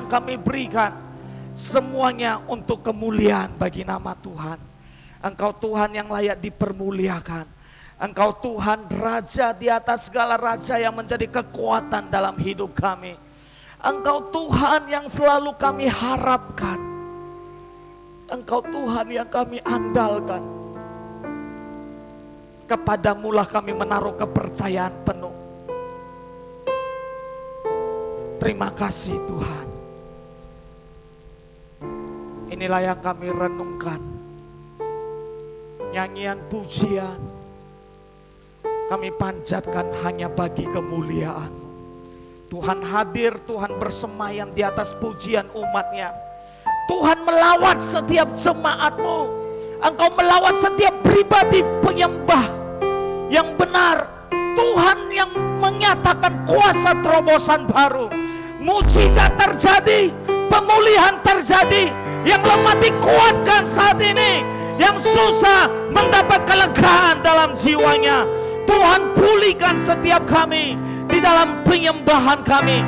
Kami berikan semuanya untuk kemuliaan bagi nama Tuhan. Engkau Tuhan yang layak dipermuliakan. Engkau Tuhan Raja di atas segala raja yang menjadi kekuatan dalam hidup kami. Engkau Tuhan yang selalu kami harapkan. Engkau Tuhan yang kami andalkan. Kepadamulah kami menaruh kepercayaan penuh. Terima kasih Tuhan. Inilah yang kami renungkan. Nyanyian pujian kami panjatkan hanya bagi kemuliaan-Mu. Tuhan hadir, Tuhan bersemayam di atas pujian umat-Nya. Tuhan melawat setiap jemaat-Mu. Engkau melawat setiap pribadi penyembah yang benar. Tuhan yang menyatakan kuasa terobosan baru. Mujizat terjadi, pemulihan terjadi, yang lemah dikuatkan saat ini, yang susah mendapat kelegaan dalam jiwanya. Tuhan pulihkan setiap kami di dalam penyembahan kami.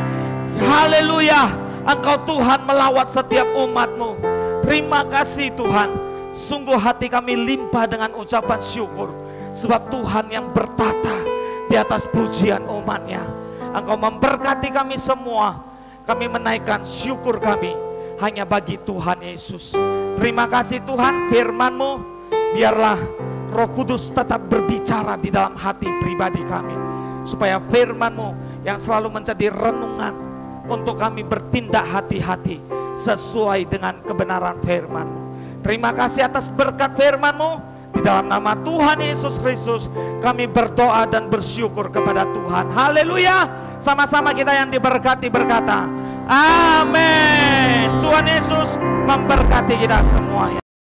Haleluya, Engkau Tuhan melawat setiap umat-Mu. Terima kasih Tuhan, sungguh hati kami limpah dengan ucapan syukur, sebab Tuhan yang bertata di atas pujian umat-Nya. Engkau memberkati kami semua. Kami menaikkan syukur kami hanya bagi Tuhan Yesus. Terima kasih Tuhan, firman-Mu biarlah Roh Kudus tetap berbicara di dalam hati pribadi kami, supaya firman-Mu yang selalu menjadi renungan untuk kami bertindak hati-hati sesuai dengan kebenaran firman-Mu. Terima kasih atas berkat firman-Mu. Di dalam nama Tuhan Yesus Kristus kami berdoa dan bersyukur kepada Tuhan. Haleluya. Sama-sama kita yang diberkati berkata, amin. Tuhan Yesus memberkati kita semua.